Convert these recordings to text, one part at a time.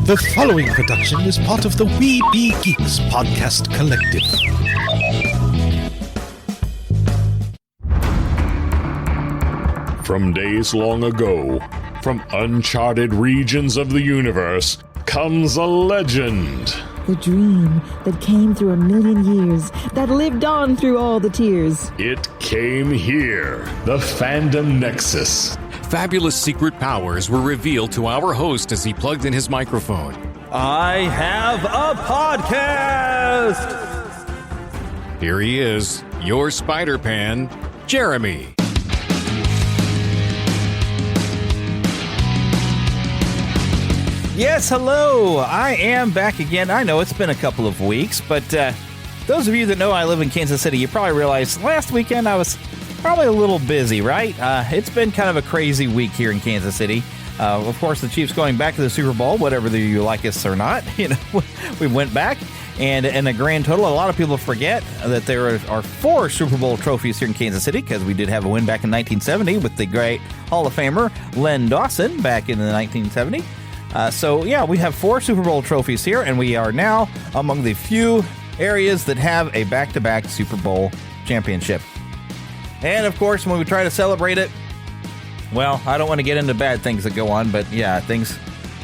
The following production is part of the We Be Geeks podcast collective. From days long ago, from uncharted regions of the universe, comes a legend. The dream that came through a million years, that lived on through all the tears. It came here, the Fandom Nexus. Fabulous secret powers were revealed to our host as he plugged in his microphone. I have a podcast! Here he is, your Spider-Pan, Jeremy. Yes, hello. I am back again. I know it's been a couple of weeks, but those of you that know I live in Kansas City, you probably realized last weekend I was probably a little busy, right? It's been kind of a crazy week here in Kansas City. Of course, the Chiefs going back to the Super Bowl, whatever you like us or not. You know, we went back, and in a grand total, a lot of people forget that there are 4 Super Bowl trophies here in Kansas City because we did have a win back in 1970 with the great Hall of Famer Len Dawson back in the 1970. So, yeah, we have 4 Super Bowl trophies here, and we are now among the few areas that have a back-to-back Super Bowl championship. And, of course, when we try to celebrate it, well, I don't want to get into bad things that go on, but, yeah, things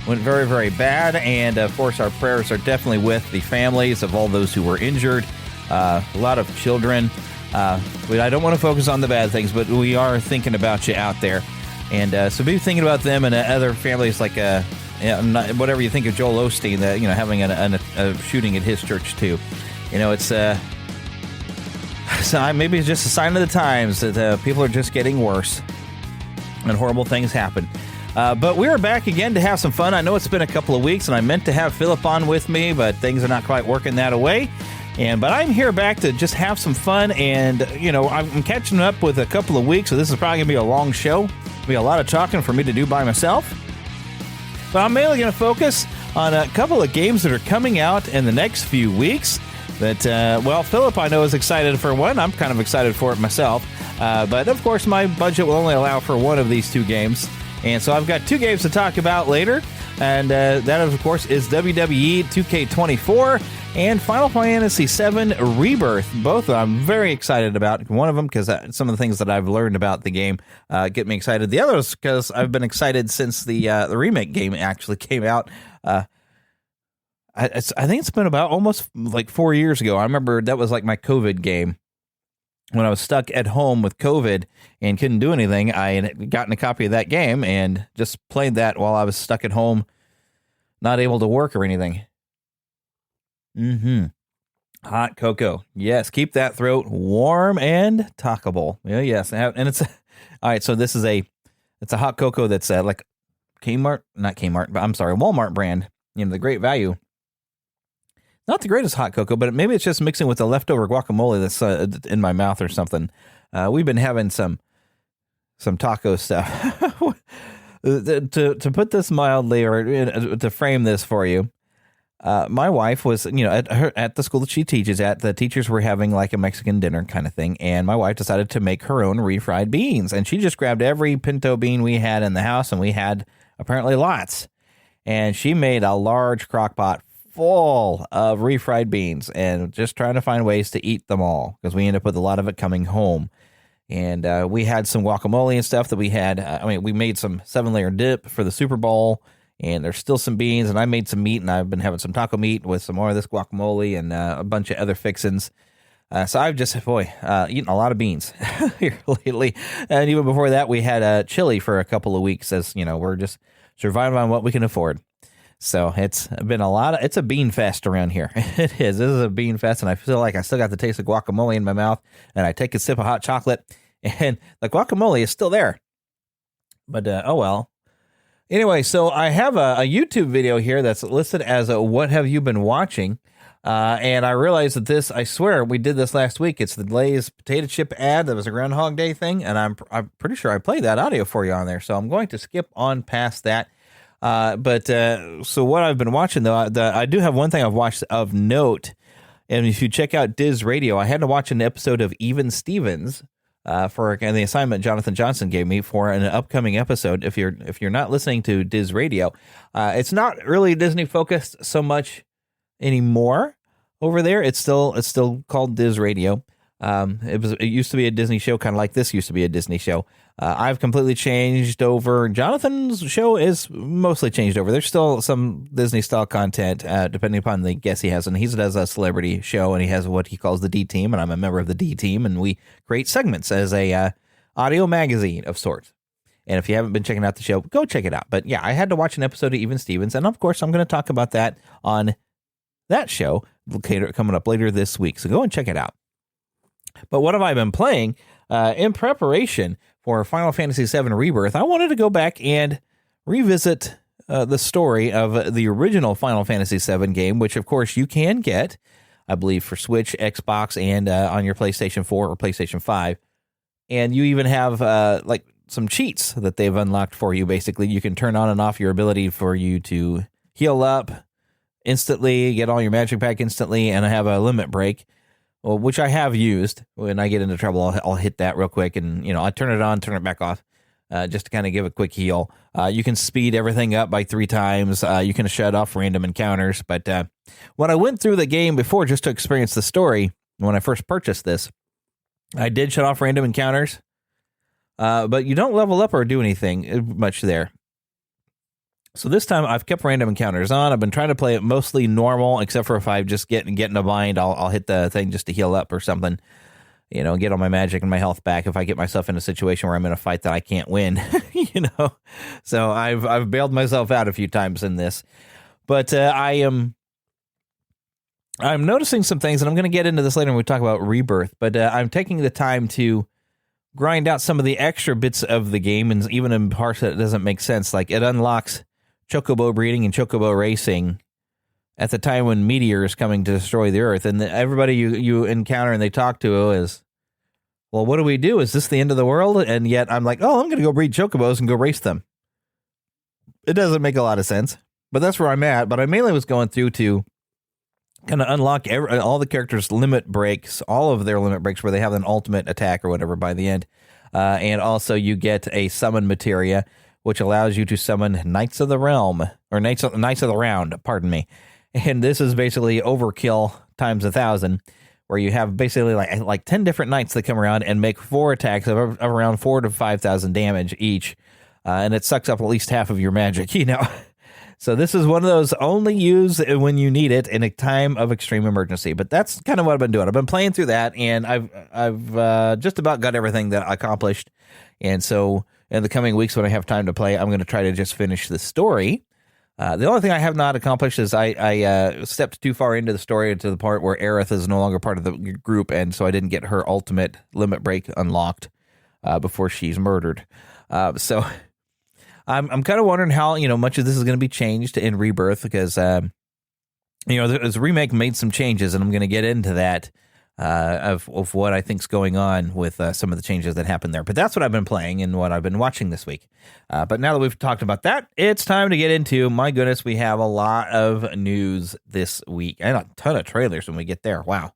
went very, very bad. And, of course, our prayers are definitely with the families of all those who were injured, a lot of children. I don't want to focus on the bad things, but we are thinking about you out there. And so be thinking about them and other families like whatever you think of Joel Osteen, having a shooting at his church, too. You know, it's... So maybe it's just a sign of the times that people are just getting worse and horrible things happen. But we're back again to have some fun. I know it's been a couple of weeks, and I meant to have Philip on with me, but things are not quite working that way. But I'm here back to just have some fun, and, I'm catching up with a couple of weeks, so this is probably going to be a long show. It'll be a lot of talking for me to do by myself. But I'm mainly going to focus on a couple of games that are coming out in the next few weeks. That, Philip, I know, is excited for one. I'm kind of excited for it myself. But, of course, my budget will only allow for one of these 2 games. And so I've got 2 games to talk about later. And that, of course, is WWE 2K24 and Final Fantasy VII Rebirth. Both I'm very excited about. One of them because some of the things that I've learned about the game get me excited. The other is because I've been excited since the remake game actually came out. I think it's been about almost like 4 years ago. I remember that was like my COVID game. When I was stuck at home with COVID and couldn't do anything, I had gotten a copy of that game and just played that while I was stuck at home, not able to work or anything. Hot cocoa. Yes, keep that throat warm and talkable. Yeah, yes. And it's all right, so this is it's a hot cocoa that's like Walmart brand, the Great Value. Not the greatest hot cocoa, but maybe it's just mixing with the leftover guacamole that's in my mouth or something. We've been having some taco stuff. To put this mildly, or to frame this for you, my wife was, at the school that she teaches at, the teachers were having like a Mexican dinner kind of thing, and my wife decided to make her own refried beans, and she just grabbed every pinto bean we had in the house, and we had apparently lots, and she made a large crock pot full of refried beans and just trying to find ways to eat them all because we ended up with a lot of it coming home. And we had some guacamole and stuff that we had. We made some 7-layer dip for the Super Bowl, and there's still some beans, and I made some meat, and I've been having some taco meat with some more of this guacamole and a bunch of other fixins. So I've just, eaten a lot of beans here lately. And even before that, we had chili for a couple of weeks as, we're just surviving on what we can afford. So it's been it's a bean fest around here. It is. This is a bean fest, and I feel like I still got the taste of guacamole in my mouth, and I take a sip of hot chocolate, and the guacamole is still there. But, oh well. Anyway, so I have a YouTube video here that's listed as a What Have You Been Watching? And I realized that I swear we did this last week. It's the Lay's potato chip ad that was a Groundhog Day thing, and I'm pretty sure I played that audio for you on there, so I'm going to skip on past that. So what I've been watching, though, I do have one thing I've watched of note. And if you check out Diz Radio, I had to watch an episode of Even Stevens for the assignment Jonathan Johnson gave me for an upcoming episode. If you're not listening to Diz Radio, it's not really Disney focused so much anymore over there. It's still called Diz Radio. It used to be a Disney show, kind of like this used to be a Disney show. I've completely changed over. Jonathan's show is mostly changed over. There's still some Disney style content, depending upon the guest he has. And he does a celebrity show, and he has what he calls the D Team, and I'm a member of the D Team, and we create segments as a audio magazine of sorts. And if you haven't been checking out the show, go check it out. But yeah, I had to watch an episode of Even Stevens, and of course, I'm going to talk about that on that show coming up later this week. So go and check it out. But what have I been playing in preparation for Final Fantasy VII Rebirth? I wanted to go back and revisit the story of the original Final Fantasy VII game, which, of course, you can get, I believe, for Switch, Xbox, and on your PlayStation 4 or PlayStation 5. And you even have like some cheats that they've unlocked for you. Basically, you can turn on and off your ability for you to heal up instantly, get all your magic back instantly, and have a limit break. Well, which I have used. When I get into trouble, I'll hit that real quick, and I turn it on, turn it back off, just to kind of give a quick heal. You can speed everything up by 3 times. You can shut off random encounters. But when I went through the game before, just to experience the story, when I first purchased this, I did shut off random encounters. But you don't level up or do anything much there. So this time I've kept random encounters on. I've been trying to play it mostly normal, except for if I just get in a bind, I'll hit the thing just to heal up or something, get all my magic and my health back if I get myself in a situation where I'm in a fight that I can't win, So I've bailed myself out a few times in this, but I'm noticing some things, and I'm going to get into this later when we talk about Rebirth, but I'm taking the time to grind out some of the extra bits of the game, and even in parts that it doesn't make sense, like it unlocks chocobo breeding and chocobo racing at the time when meteor is coming to destroy the earth, and everybody you encounter and they talk to is, well, what do we do? Is this the end of the world? And yet I'm like, I'm going to go breed chocobos and go race them. It doesn't make a lot of sense, but that's where I'm at. But I mainly was going through to kind of unlock all the characters' limit breaks, all of their limit breaks where they have an ultimate attack or whatever by the end. And also you get a summon materia, which allows you to summon Knights of the Realm, or Knights of the Round, pardon me. And this is basically overkill times 1,000, where you have basically like 10 different knights that come around and make 4 attacks of around 4,000 to 5,000 damage each. And it sucks up at least half of your magic, So this is one of those only use when you need it in a time of extreme emergency. But that's kind of what I've been doing. I've been playing through that, and I've just about got everything that I accomplished. And so in the coming weeks when I have time to play, I'm going to try to just finish the story. The only thing I have not accomplished is I stepped too far into the story to the part where Aerith is no longer part of the group, and so I didn't get her ultimate limit break unlocked before she's murdered. So I'm kind of wondering how much of this is going to be changed in Rebirth, because the remake made some changes, and I'm going to get into that of what I think's going on with some of the changes that happened there. But that's what I've been playing and what I've been watching this week. But now that we've talked about that, it's time to get into, my goodness, we have a lot of news this week and a ton of trailers when we get there. Wow.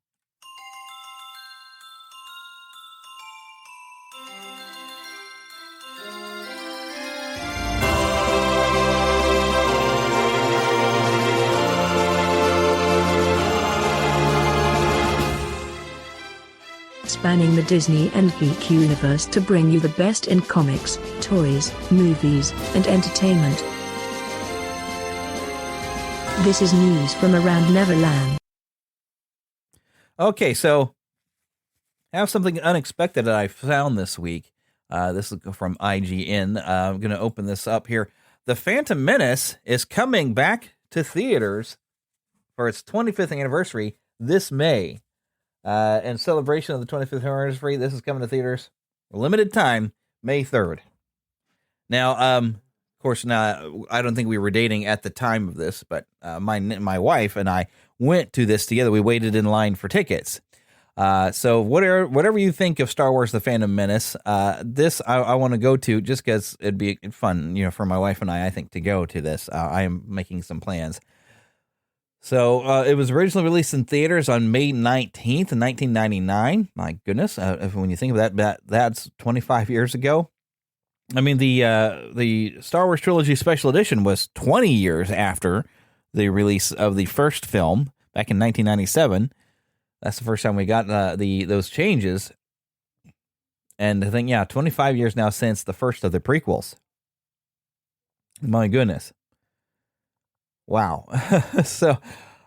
Spanning the Disney and geek universe to bring you the best in comics, toys, movies, and entertainment. This is news from around Neverland. Okay, so I have something unexpected that I found this week. This is from IGN. I'm going to open this up here. The Phantom Menace is coming back to theaters for its 25th anniversary this May. In celebration of the 25th anniversary, this is coming to theaters limited time, May 3rd. Now, of course, now I don't think we were dating at the time of this, but my wife and I went to this together. We waited in line for tickets. So whatever you think of Star Wars: The Phantom Menace, this I want to go to just because it'd be fun, for my wife and I think, to go to this. I am making some plans. So it was originally released in theaters on May 19th, 1999. My goodness, when you think of that's 25 years ago. I mean, the Star Wars Trilogy Special Edition was 20 years after the release of the first film back in 1997. That's the first time we got those changes. And I think, 25 years now since the first of the prequels. My goodness. Wow.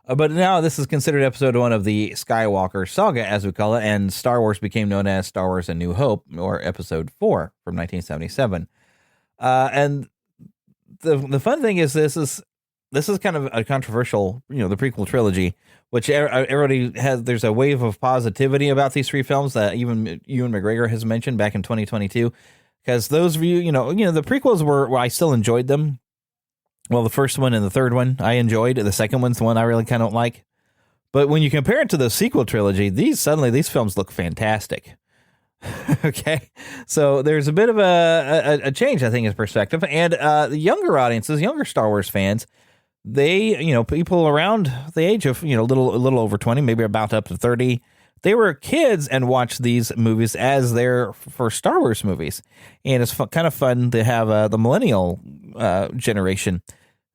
But now this is considered episode 1 of the Skywalker saga, as we call it, and Star Wars became known as Star Wars A New Hope, or episode 4 from 1977. And the fun thing is this is kind of a controversial, the prequel trilogy, which everybody has. There's a wave of positivity about these 3 films that even Ewan McGregor has mentioned back in 2022. Because those of you, the prequels I still enjoyed them. Well, the first one and the third one I enjoyed. The second one's the one I really kind of don't like. But when you compare it to the sequel trilogy, these films look fantastic. Okay, so there's a bit of a change, I think, in perspective. And the younger audiences, younger Star Wars fans, they, people around the age of, a little over 20, maybe about up to 30, they were kids and watched these movies as their first Star Wars movies. And it's kind of fun to have the millennial generation.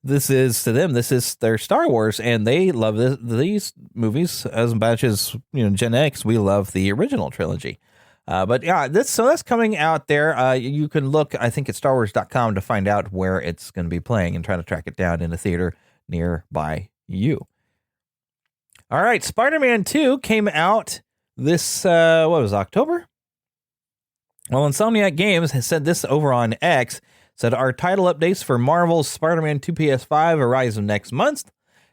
This is, to them, this is their Star Wars, and they love these movies as much as, Gen X, we love the original trilogy. But yeah, that's coming out there. You can look, I think, at StarWars.com to find out where it's going to be playing and try to track it down in a theater nearby you. All right, Spider-Man 2 came out this, October? Well, Insomniac Games has said this over on X, said our title updates for Marvel's Spider-Man 2 PS5 arrives next month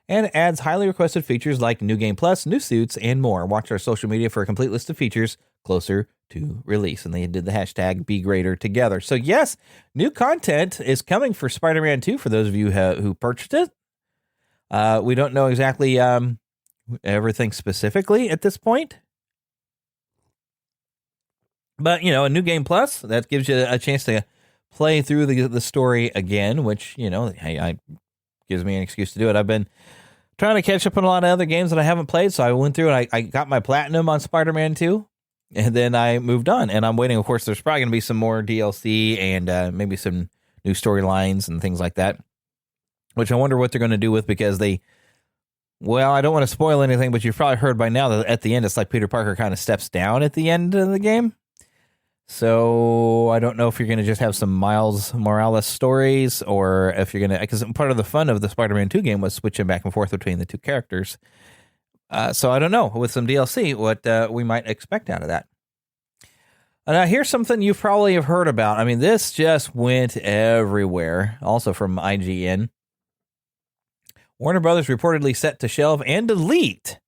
and adds highly requested features like New Game Plus, new suits, and more. Watch our social media for a complete list of features closer to release. And they did the hashtag #BeGreater together. So yes, new content is coming for Spider-Man 2 for those of you who purchased it. We don't know exactly everything specifically at this point. But, a New Game Plus, that gives you a chance to play through the story again, which, gives me an excuse to do it. I've been trying to catch up on a lot of other games that I haven't played, so I went through and I got my platinum on Spider-Man 2, and then I moved on. And I'm waiting, of course, there's probably going to be some more DLC and maybe some new storylines and things like that, which I wonder what they're going to do with, because I don't want to spoil anything, but you've probably heard by now that at the end, it's like Peter Parker kind of steps down at the end of the game. So I don't know if you're going to just have some Miles Morales stories, or if you're going to, because part of the fun of the Spider-Man 2 game was switching back and forth between the two characters. So I don't know, with some DLC, what we might expect out of that. Now, here's something you probably have heard about. I mean, this just went everywhere, also from IGN. Warner Brothers reportedly set to shelve and delete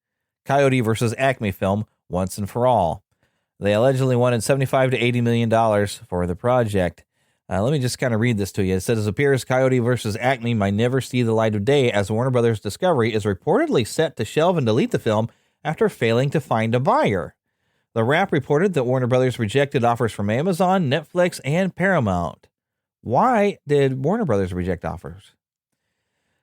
Coyote vs. Acme film once and for all. They allegedly wanted $75 to $80 million for the project. Let me just kind of read this to you. It says, it appears Coyote vs. Acme might never see the light of day, as Warner Brothers Discovery is reportedly set to shelve and delete the film after failing to find a buyer. The Wrap reported that Warner Brothers rejected offers from Amazon, Netflix, and Paramount. Why did Warner Brothers reject offers?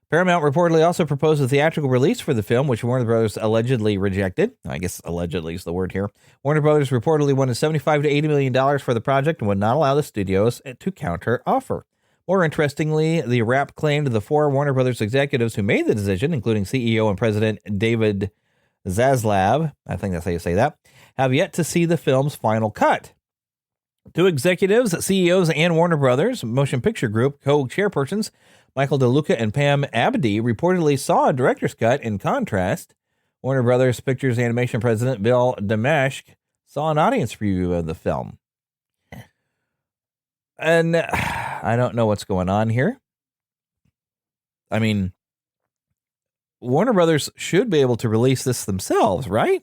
Paramount reportedly also proposed a theatrical release for the film, which Warner Brothers allegedly rejected. I guess allegedly is the word here. Warner Brothers reportedly wanted $75 to $80 million for the project and would not allow the studios to counter offer. More interestingly, the Wrap claimed the 4 Warner Brothers executives who made the decision, including CEO and President David Zaslav, I think that's how you say that, have yet to see the film's final cut. 2 executives, CEOs, and Warner Brothers Motion Picture Group co-chairpersons, Michael DeLuca and Pam Abdy, reportedly saw a director's cut. In contrast, Warner Brothers Pictures Animation President Bill Damashk saw an audience preview of the film. And I don't know what's going on here. I mean, Warner Brothers should be able to release this themselves, right?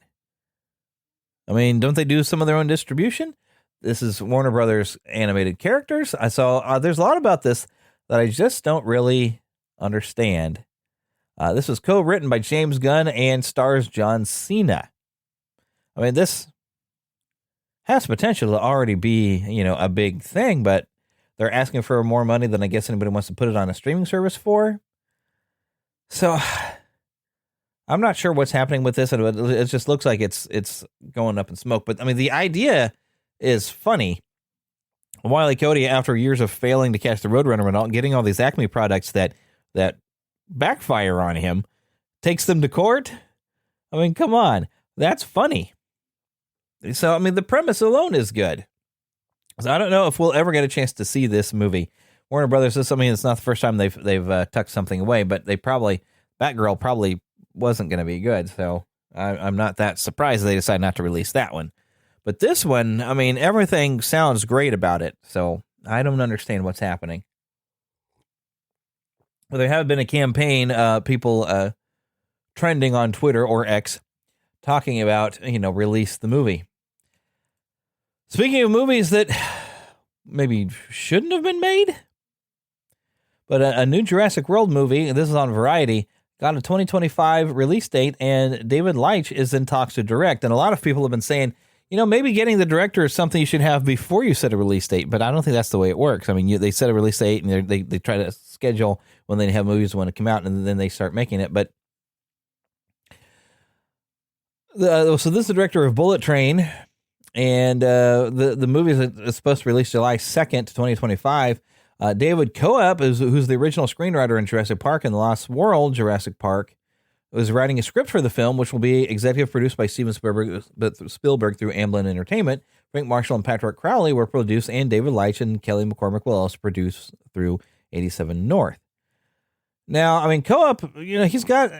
I mean, don't they do some of their own distribution? This is Warner Brothers animated characters. I saw there's a lot about this that I just don't really understand. This was co-written by James Gunn and stars John Cena. I mean, this has potential to already be, a big thing, but they're asking for more money than I guess anybody wants to put it on a streaming service for. So I'm not sure what's happening with this, and it just looks like it's going up in smoke. But I mean, the idea is funny. Wile E. Coyote, after years of failing to catch the Roadrunner and all, getting all these Acme products that backfire on him, takes them to court. I mean, come on, that's funny. So I mean, the premise alone is good. So I don't know if we'll ever get a chance to see this movie. Warner Brothers is something that's not the first time they've tucked something away, but Batgirl probably wasn't going to be good. So I'm not that surprised they decided not to release that one. But this one, I mean, everything sounds great about it. So I don't understand what's happening. Well, there have been a campaign, people trending on Twitter or X, talking about, release the movie. Speaking of movies that maybe shouldn't have been made, but a new Jurassic World movie, this is on Variety, got a 2025 release date, and David Leitch is in talks to direct. And a lot of people have been saying, maybe getting the director is something you should have before you set a release date, but I don't think that's the way it works. I mean, they set a release date, and they try to schedule when they have movies when it come out, and then they start making it. But so this is the director of Bullet Train, and the movie is supposed to release July 2nd, 2025. David Coep, who's the original screenwriter in Jurassic Park and The Lost World Jurassic Park, was writing a script for the film, which will be executive produced by Steven Spielberg through Amblin Entertainment. Frank Marshall and Patrick Crowley were produced, and David Leitch and Kelly McCormick will also produce through 87 North. Now, I mean, Coep, he's got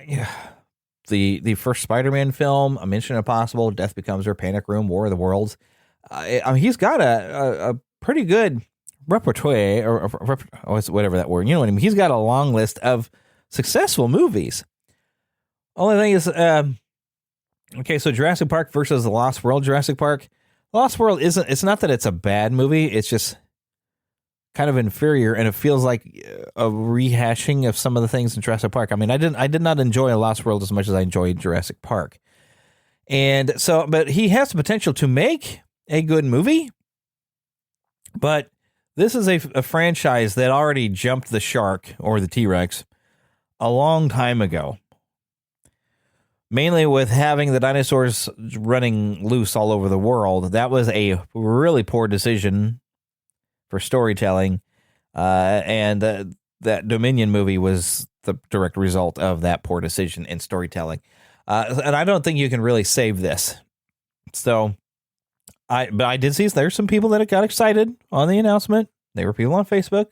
the first Spider-Man film, A Mission Impossible, Death Becomes Her, Panic Room, War of the Worlds. I mean, he's got a pretty good repertoire, or whatever that word, you know what I mean? He's got a long list of successful movies. Only thing is, okay, so Jurassic Park versus The Lost World Jurassic Park. Lost World it's not that it's a bad movie, it's just kind of inferior, and it feels like a rehashing of some of the things in Jurassic Park. I mean, I did not enjoy Lost World as much as I enjoyed Jurassic Park. And so, but he has the potential to make a good movie, but this is a franchise that already jumped the shark or the T-Rex a long time ago. Mainly with having the dinosaurs running loose all over the world. That was a really poor decision for storytelling. And that Dominion movie was the direct result of that poor decision in storytelling. And I don't think you can really save this. So, but I did see there's some people that got excited on the announcement. They were people on Facebook.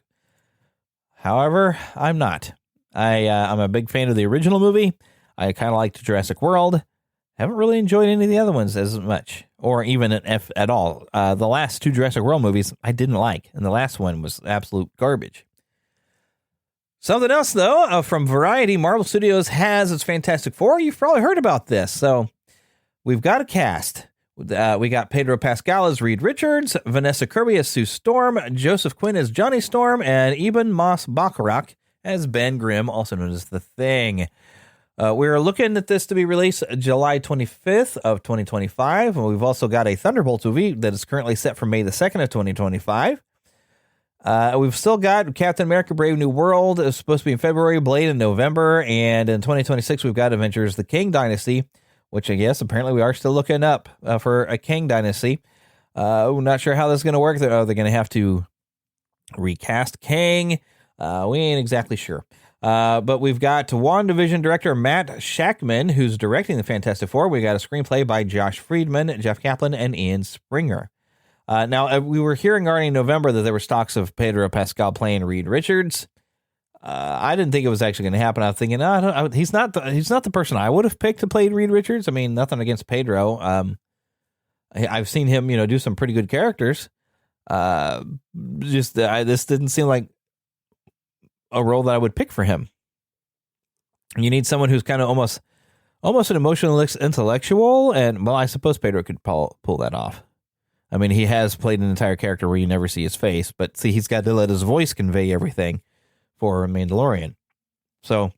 However, I'm not. I'm a big fan of the original movie. I kind of liked Jurassic World. Haven't really enjoyed any of the other ones as much, or even at all. The last two Jurassic World movies I didn't like, and the last one was absolute garbage. Something else, though, from Variety, Marvel Studios has its Fantastic Four. You've probably heard about this. So we've got a cast. We got Pedro Pascal as Reed Richards, Vanessa Kirby as Sue Storm, Joseph Quinn as Johnny Storm, and Eben Moss-Bachrach as Ben Grimm, also known as The Thing. We're looking at this to be released July 25th of 2025. And we've also got a Thunderbolts movie that is currently set for May the 2nd of 2025. We've still got Captain America Brave New World. It's supposed to be in February, Blade in November. And in 2026, we've got Avengers The Kang Dynasty, which I guess apparently we are still looking up for a Kang Dynasty. We're not sure how this is going to work. They're going to have to recast Kang. We ain't exactly sure. But we've got WandaVision director Matt Shakman, who's directing the Fantastic Four. We got a screenplay by Josh Friedman, Jeff Kaplan, and Ian Springer. Now, we were hearing already in November that there were talks of Pedro Pascal playing Reed Richards. I didn't think it was actually going to happen. I was thinking, he's not the person I would have picked to play Reed Richards. I mean, nothing against Pedro. I've seen him, do some pretty good characters. This didn't seem like a role that I would pick for him. You need someone who's kind of almost an emotional intellectual, and well, I suppose Pedro could pull that off. I mean, he has played an entire character where you never see his face, but see, he's got to let his voice convey everything for a Mandalorian. So,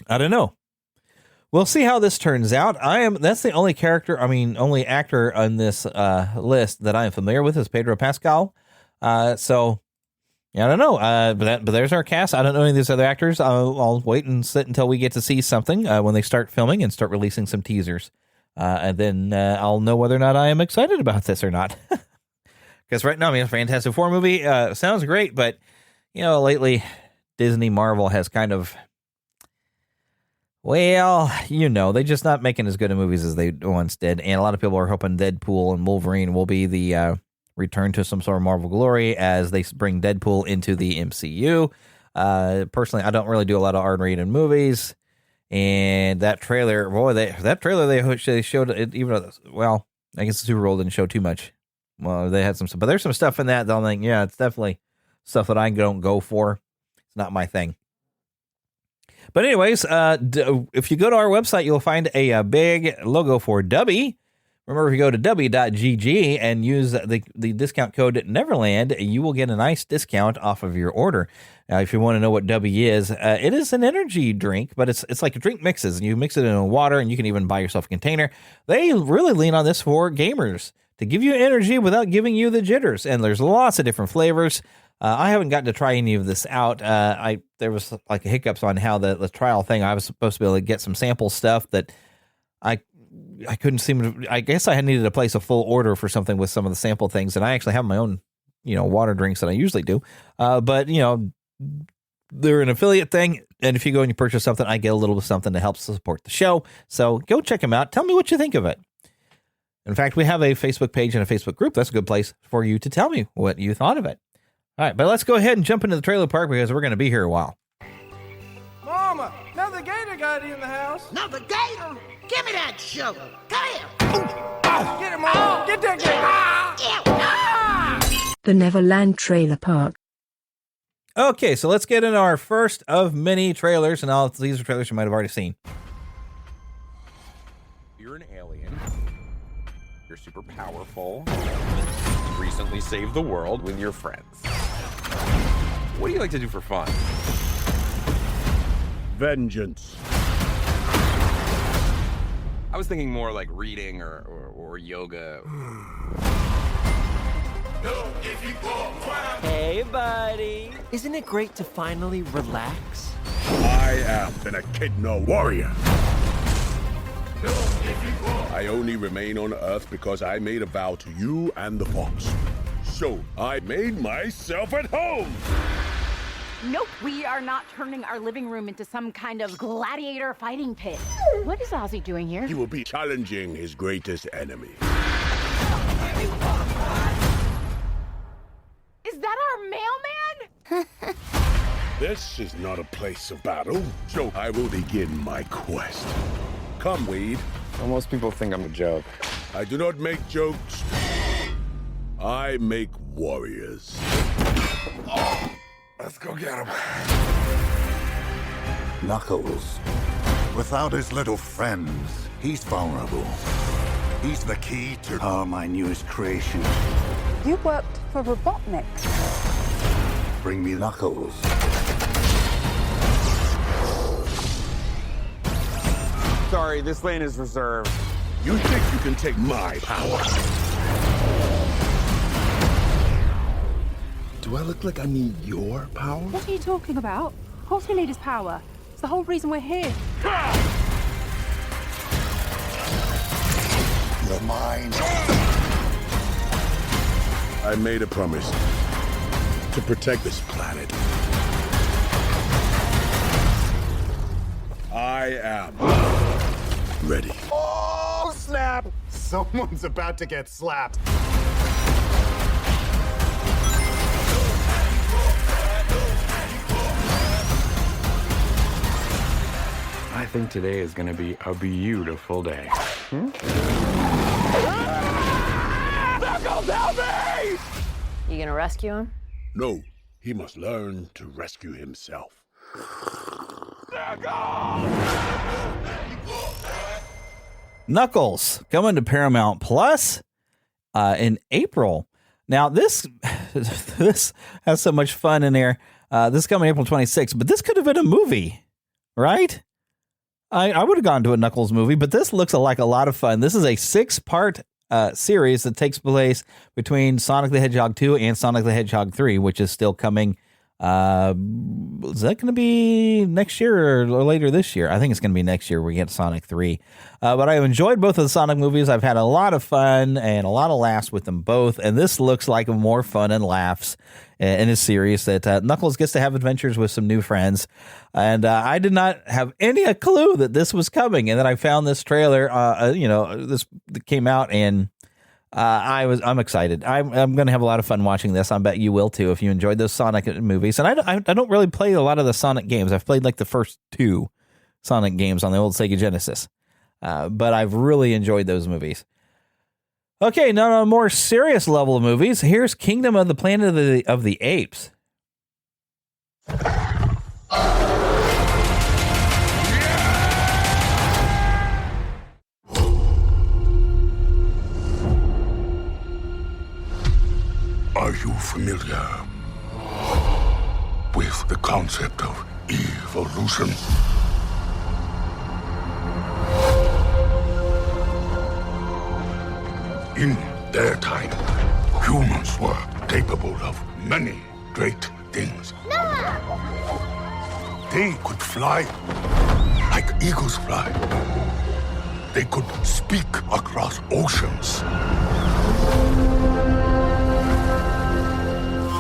I don't know. We'll see how this turns out. That's the only only actor on this list that I am familiar with is Pedro Pascal. So Yeah, I don't know. But there's our cast. I don't know any of these other actors. I'll wait and sit until we get to see something when they start filming and start releasing some teasers. And then I'll know whether or not I am excited about this or not. Because right now, I mean, Fantastic Four movie sounds great, but, lately Disney Marvel has kind of, they're just not making as good of movies as they once did. And a lot of people are hoping Deadpool and Wolverine will be the return to some sort of Marvel glory as they bring Deadpool into the MCU. Personally, I don't really do a lot of R-rated movies. And that trailer, they showed it, even, well, I guess the Super Bowl didn't show too much. Well, they had some stuff, but there's some stuff in that I'm like, yeah, it's definitely stuff that I don't go for. It's not my thing. But anyways, if you go to our website, you'll find a big logo for Dubby. Remember, if you go to dubby.gg and use the discount code Neverland, you will get a nice discount off of your order. If you want to know what Dubby is, it is an energy drink, but it's like drink mixes, and you mix it in water, and you can even buy yourself a container. They really lean on this for gamers to give you energy without giving you the jitters, and there's lots of different flavors. I haven't gotten to try any of this out. There was like hiccups on how the trial thing. I was supposed to be able to get some sample stuff that I couldn't seem to. I guess I had needed to place a full order for something with some of the sample things, and I actually have my own, water drinks that I usually do. But they're an affiliate thing, and if you go and you purchase something, I get a little bit of something to help support the show. So go check them out. Tell me what you think of it. In fact, we have a Facebook page and a Facebook group. That's a good place for you to tell me what you thought of it. All right, but let's go ahead and jump into the trailer park because we're going to be here a while. Mama, another gator got in the house. Another gator? Give me that sugar. Come here. Get him, Mom. Get that gator. The Neverland Trailer Park. Okay, so let's get in our first of many trailers, and these are trailers you might have already seen. You're an alien. You're super powerful. You recently saved the world with your friends. What do you like to do for fun? Vengeance. I was thinking more like reading or yoga. Hey, buddy. Isn't it great to finally relax? I am an Echidna warrior. I only remain on Earth because I made a vow to you and the Fox. So I made myself at home. Nope, we are not turning our living room into some kind of gladiator fighting pit. What is Ozzy doing here? He will be challenging his greatest enemy. Is that our mailman? This is not a place of battle, so I will begin my quest. Come, Wade. Well, most people think I'm a joke. I do not make jokes. I make warriors. Oh, let's go get him. Knuckles. Without his little friends, he's vulnerable. He's the key to power my newest creation. You worked for Robotnik. Bring me Knuckles. Sorry, this lane is reserved. You think you can take my power? Do I look like I need your power? What are you talking about? Of course we need his power. It's the whole reason we're here. You're mine. I made a promise to protect this planet. I am ready. Oh, snap! Someone's about to get slapped. I think today is going to be a beautiful day. Knuckles, help me! You gonna rescue him? No, he must learn to rescue himself. Knuckles coming to Paramount Plus in April. Now this has so much fun in there. This is coming April 26th, but this could have been a movie, right? I would have gone to a Knuckles movie, but this looks like a lot of fun. This is a 6-part series that takes place between Sonic the Hedgehog 2 and Sonic the Hedgehog 3, which is still coming. Is that going to be next year or later this year? I think it's going to be next year we get Sonic 3. But I've enjoyed both of the Sonic movies. I've had a lot of fun and a lot of laughs with them both. And this looks like more fun and laughs in a series that Knuckles gets to have adventures with some new friends. And I did not have any clue that this was coming. And then I found this trailer, this came out, and I'm excited. I'm going to have a lot of fun watching this. I bet you will too if you enjoyed those Sonic movies. And I don't really play a lot of the Sonic games. I've played like the first 2 Sonic games on the old Sega Genesis, but I've really enjoyed those movies. Okay, now on a more serious level of movies, here's Kingdom of the Planet of the Apes. Are you familiar with the concept of evolution? In their time, humans were capable of many great things. They could fly like eagles fly. They could speak across oceans.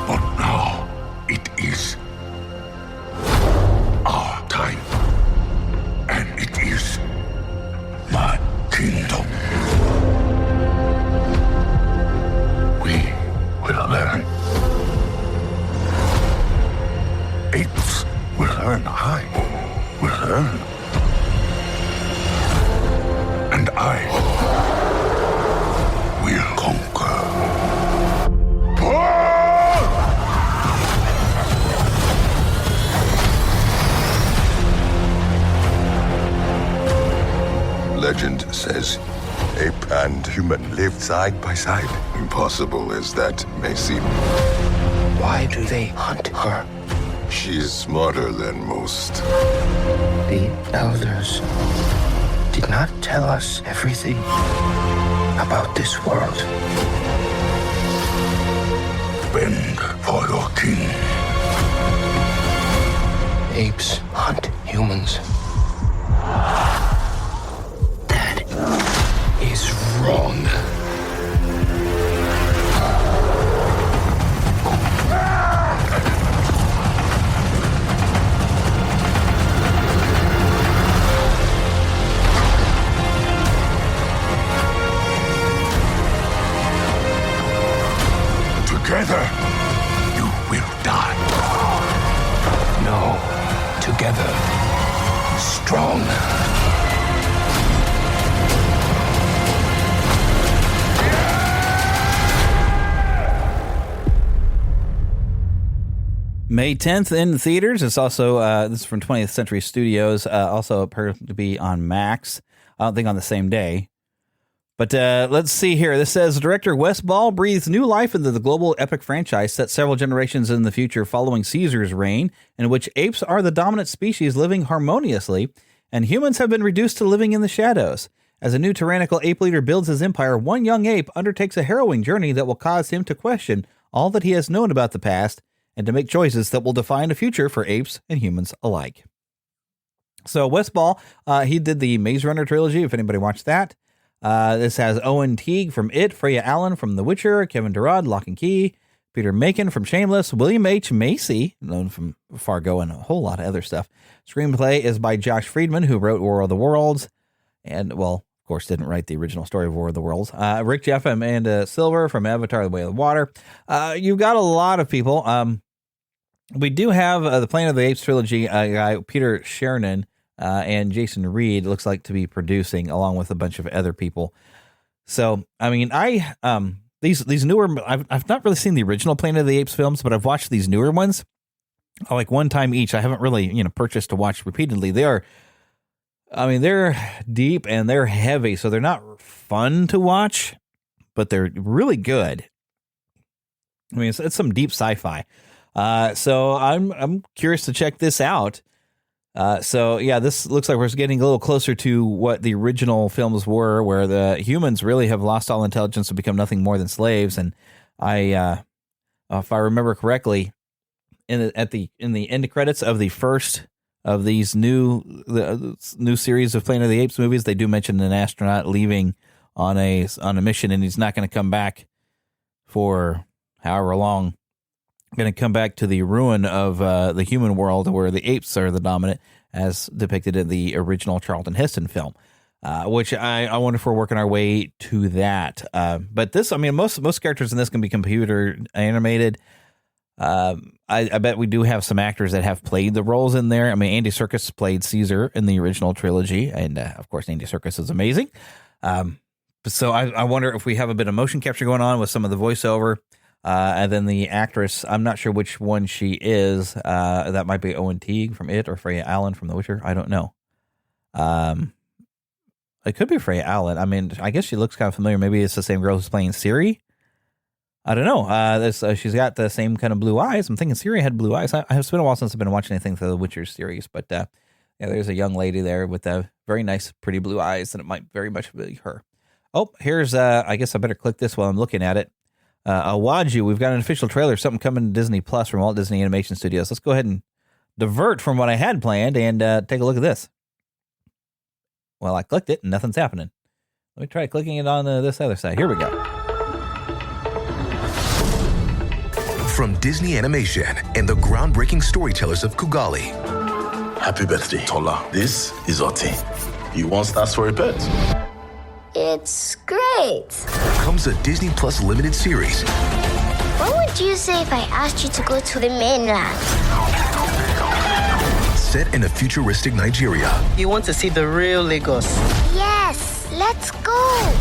But now it is our time, and it is my kingdom. We will learn. Apes will learn. I will learn. And I will conquer. Legend says ape and human lived side by side. Impossible as that may seem. Why do they hunt her? She's smarter than most. The elders did not tell us everything about this world. Bend for your king. Apes hunt humans. Is wrong. Together, you will die. No, together, strong. May 10th in theaters. It's also, this is from 20th Century Studios, also appears to be on Max. I don't think on the same day. But let's see here. This says, director Wes Ball breathes new life into the global epic franchise set several generations in the future following Caesar's reign, in which apes are the dominant species living harmoniously, and humans have been reduced to living in the shadows. As a new tyrannical ape leader builds his empire, one young ape undertakes a harrowing journey that will cause him to question all that he has known about the past, and to make choices that will define a future for apes and humans alike. So Wes Ball, he did the Maze Runner trilogy, if anybody watched that. This has Owen Teague from It, Freya Allen from The Witcher, Kevin Durand, Lock and Key, Peter Macon from Shameless, William H. Macy, known from Fargo and a whole lot of other stuff. Screenplay is by Josh Friedman, who wrote War of the Worlds, and, well, of course, didn't write the original story of War of the Worlds. Rick Jeff and Amanda Silver from Avatar: The Way of the Water. You've got a lot of people. We do have the Planet of the Apes trilogy guy, Peter Sheridan, and Jason Reed looks like to be producing, along with a bunch of other people. So, I mean, these newer, I've not really seen the original Planet of the Apes films, but I've watched these newer ones, like one time each. I haven't really, purchased to watch repeatedly. They're deep and they're heavy, so they're not fun to watch, but they're really good. I mean, it's some deep sci-fi. So I'm curious to check this out. So yeah, this looks like we're getting a little closer to what the original films were, where the humans really have lost all intelligence and become nothing more than slaves. And if I remember correctly, in the end credits of the first of these new series of Planet of the Apes movies, they do mention an astronaut leaving on a mission, and he's not going to come back for however long. Going to come back to the ruin of the human world, where the apes are the dominant, as depicted in the original Charlton Heston film. Which I wonder if we're working our way to that. But this, I mean, most characters in this can be computer animated. I bet we do have some actors that have played the roles in there. I mean, Andy Serkis played Caesar in the original trilogy, and of course, Andy Serkis is amazing. So I wonder if we have a bit of motion capture going on with some of the voiceover. And then the actress, I'm not sure which one she is. That might be Owen Teague from It or Freya Allen from The Witcher. I don't know. It could be Freya Allen. I mean, I guess she looks kind of familiar. Maybe it's the same girl who's playing Ciri. I don't know. She's got the same kind of blue eyes. I'm thinking Ciri had blue eyes. It's been a while since I've been watching anything for the Witcher series, but yeah, there's a young lady there with very nice, pretty blue eyes, and it might very much be her. Oh, here's, I guess I better click this while I'm looking at it. Awaju, we've got an official trailer, something coming to Disney Plus from Walt Disney Animation Studios. Let's go ahead and divert from what I had planned and take a look at this. Well, I clicked it and nothing's happening. Let me try clicking it on this other side. Here we go. From Disney Animation and the groundbreaking storytellers of Kugali. Happy birthday, Tola. This is Oti. You want stars for a pet? It's great. Comes a Disney Plus limited series. What would you say if I asked you to go to the mainland? Set in a futuristic Nigeria. You want to see the real Lagos? Yes, let's go.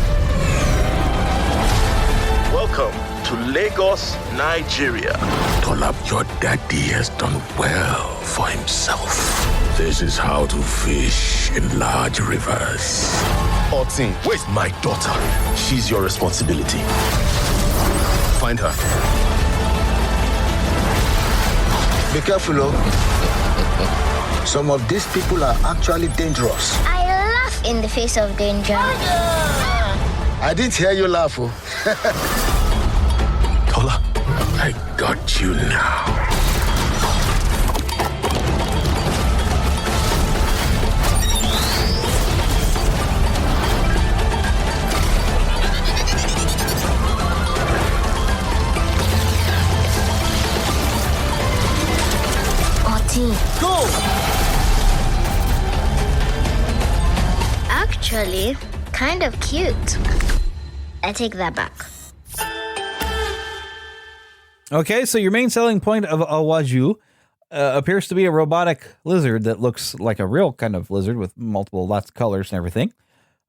Welcome to Lagos, Nigeria. Tola, your daddy has done well for himself. This is how to fish in large rivers. Otin, where's my daughter? She's your responsibility. Find her. Be careful, oh. Some of these people are actually dangerous. I laugh in the face of danger. I didn't hear you laugh, oh. Tola, I got you now. Go! Actually, kind of cute. I take that back. Okay, so your main selling point of Awaju appears to be a robotic lizard that looks like a real kind of lizard with lots of colors and everything.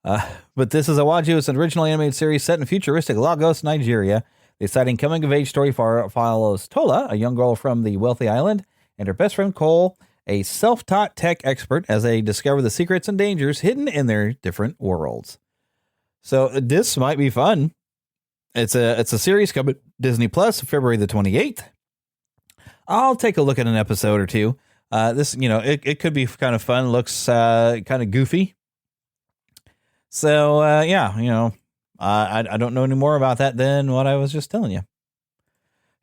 But this is Awaju. It's an original animated series set in futuristic Lagos, Nigeria. The exciting coming-of-age story follows Tola, a young girl from the wealthy island, and her best friend Cole, a self-taught tech expert, as they discover the secrets and dangers hidden in their different worlds. So this might be fun. It's a series coming Disney Plus, February the 28th. I'll take a look at an episode or two. This, it could be kind of fun. Looks kind of goofy. So I don't know any more about that than what I was just telling you.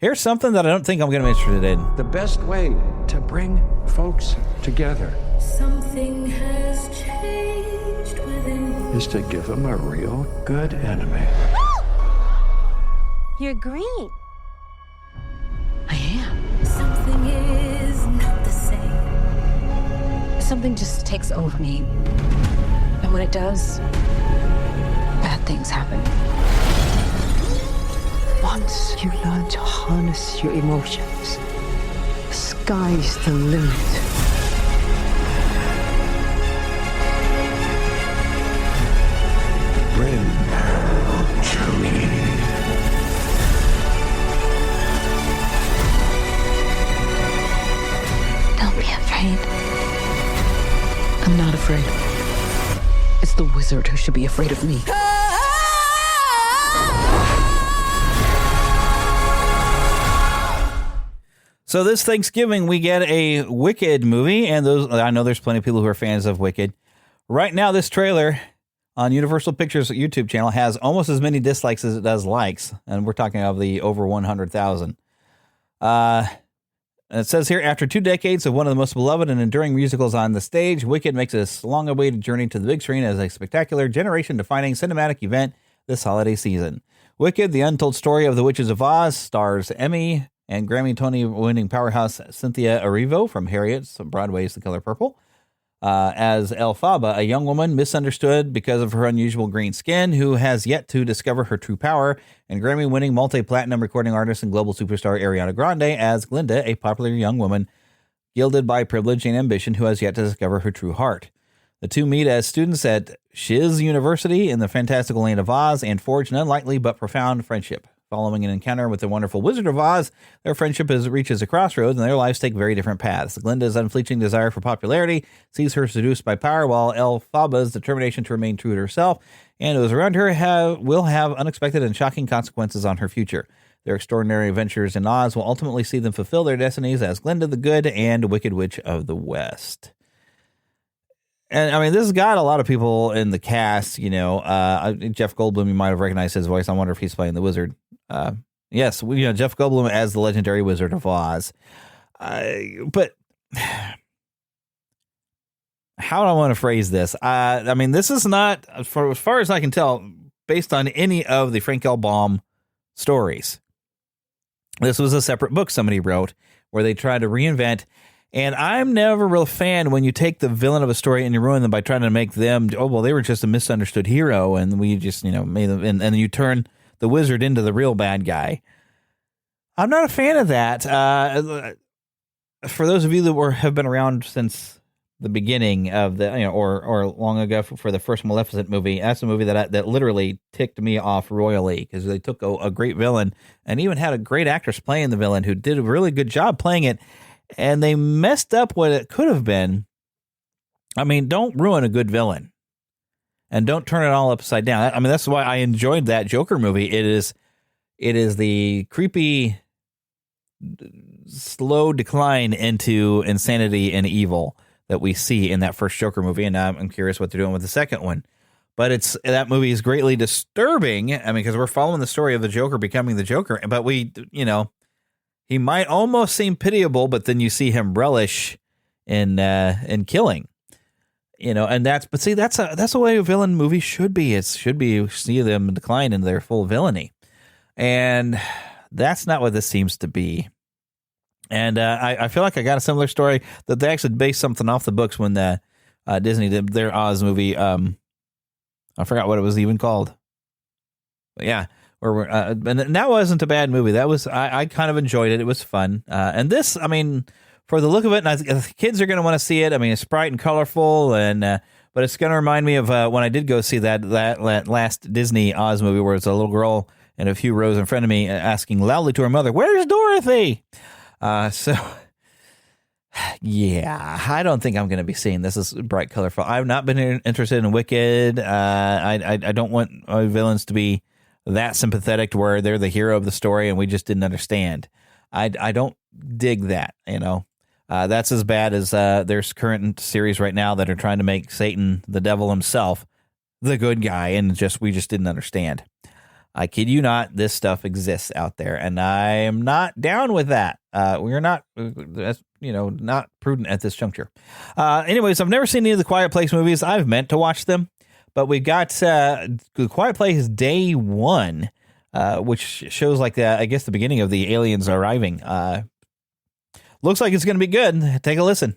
Here's something that I don't think I'm going to be interested in. The best way to bring folks together Something has changed within is to give them a real good enemy. You're green. I am. Something is not the same. Something just takes over me. And when it does, bad things happen. Once you learn to harness your emotions, the sky's the limit. Bring her to me. Don't be afraid. I'm not afraid. It's the wizard who should be afraid of me. So this Thanksgiving, we get a Wicked movie, and I know there's plenty of people who are fans of Wicked. Right now, this trailer on Universal Pictures' YouTube channel has almost as many dislikes as it does likes, and we're talking of the over 100,000. It says here, after 2 decades of one of the most beloved and enduring musicals on the stage, Wicked makes this long-awaited journey to the big screen as a spectacular, generation-defining cinematic event this holiday season. Wicked, the untold story of the Witches of Oz, stars Emmy and Grammy Tony-winning powerhouse Cynthia Erivo from Harriet's Broadway's The Color Purple, as Elphaba, a young woman misunderstood because of her unusual green skin, who has yet to discover her true power, and Grammy-winning multi-platinum recording artist and global superstar Ariana Grande as Glinda, a popular young woman gilded by privilege and ambition who has yet to discover her true heart. The two meet as students at Shiz University in the fantastical land of Oz and forge an unlikely but profound friendship. Following an encounter with the wonderful Wizard of Oz, their friendship reaches a crossroads and their lives take very different paths. Glinda's unflinching desire for popularity sees her seduced by power, while Elphaba's determination to remain true to herself and those around her will have unexpected and shocking consequences on her future. Their extraordinary adventures in Oz will ultimately see them fulfill their destinies as Glinda the Good and Wicked Witch of the West. And I mean, this has got a lot of people in the cast, you know. Jeff Goldblum, you might have recognized his voice. I wonder if he's playing the wizard. Yes, Jeff Goldblum as the legendary Wizard of Oz. But how do I want to phrase this? I mean, this is not, for as far as I can tell, based on any of the Frank L. Baum stories. This was a separate book somebody wrote where they tried to reinvent. And I'm never a real fan when you take the villain of a story and you ruin them by trying to make them, oh, well, they were just a misunderstood hero. And we just, made them, and you turn the wizard into the real bad guy. I'm not a fan of that. For those of you that have been around since the beginning of the, or long ago for the first Maleficent movie, that's a movie that literally ticked me off royally because they took a great villain and even had a great actress playing the villain who did a really good job playing it. And they messed up what it could have been. I mean, don't ruin a good villain. And don't turn it all upside down. I mean, that's why I enjoyed that Joker movie. It is the creepy, slow decline into insanity and evil that we see in that first Joker movie. And I'm curious what they're doing with the second one. But that movie is greatly disturbing. I mean, because we're following the story of the Joker becoming the Joker. But he might almost seem pitiable, but then you see him relish in killing. And that's the way a villain movie should be. It should be you see them decline into their full villainy, and that's not what this seems to be. And I feel like I got a similar story that they actually based something off the books when the Disney did their Oz movie. I forgot what it was even called. But yeah, and that wasn't a bad movie. That was I kind of enjoyed it. It was fun. And this, I mean, for the look of it, and the kids are going to want to see it. I mean, it's bright and colorful, and but it's going to remind me of when I did go see that last Disney Oz movie where it's a little girl and a few rows in front of me asking loudly to her mother, "Where's Dorothy?" So, yeah, I don't think I'm going to be seeing this as bright, colorful. I've not been interested in Wicked. I don't want villains to be that sympathetic to where they're the hero of the story and we just didn't understand. I don't dig that, That's as bad as there's current series right now that are trying to make Satan, the devil himself, the good guy, and we just didn't understand. I kid you not, this stuff exists out there, and I am not down with that. We're not, not prudent at this juncture. Anyways, I've never seen any of the Quiet Place movies. I've meant to watch them, but we got The Quiet Place Day 1, which shows I guess the beginning of the aliens arriving. Looks like it's going to be good. Take a listen.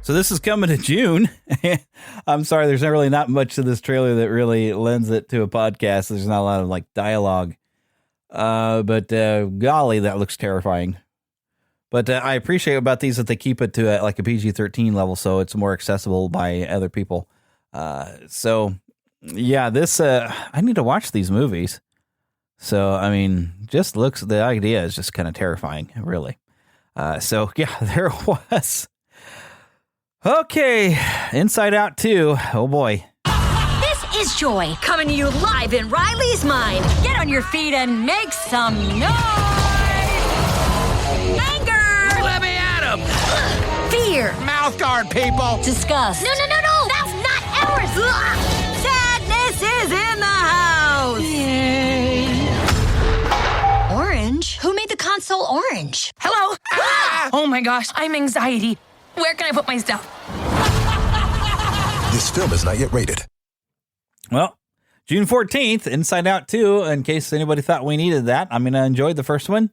So this is coming to June. I'm sorry, there's really not much to this trailer that really lends it to a podcast. There's not a lot of like dialogue. But golly, that looks terrifying. But I appreciate about these that they keep it to like a PG-13 level, so it's more accessible by other people. So yeah, this I need to watch these movies. So I mean, the idea is just kind of terrifying, really. So yeah, there it was. Okay, Inside Out 2. Oh boy. This is Joy, coming to you live in Riley's mind. Get on your feet and make some noise! Anger! Let me at him! Fear! Mouth guard, people! Disgust! No! That's not ours! Sadness is in the house! Yay! Orange? Who made the console orange? Hello? Ah! Oh my gosh, I'm anxiety. Where can I put my stuff? This film is not yet rated. Well, June 14th, Inside Out 2, in case anybody thought we needed that. I mean, I enjoyed the first one.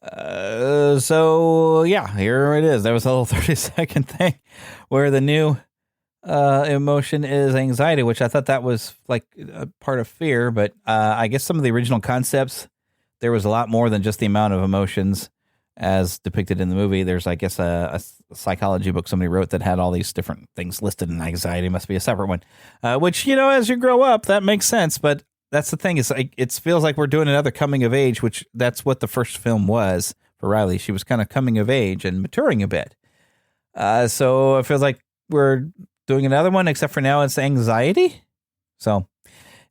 So, yeah, here it is. That was a little 30-second thing where the new emotion is anxiety, which I thought that was like a part of fear. But I guess some of the original concepts, there was a lot more than just the amount of emotions as depicted in the movie. There's, I guess, a psychology book somebody wrote that had all these different things listed, and anxiety must be a separate one, which, as you grow up, that makes sense. But that's the thing, is like, it feels like we're doing another coming of age, which that's what the first film was for Riley. She was kind of coming of age and maturing a bit. So it feels like we're doing another one, except for now it's anxiety. So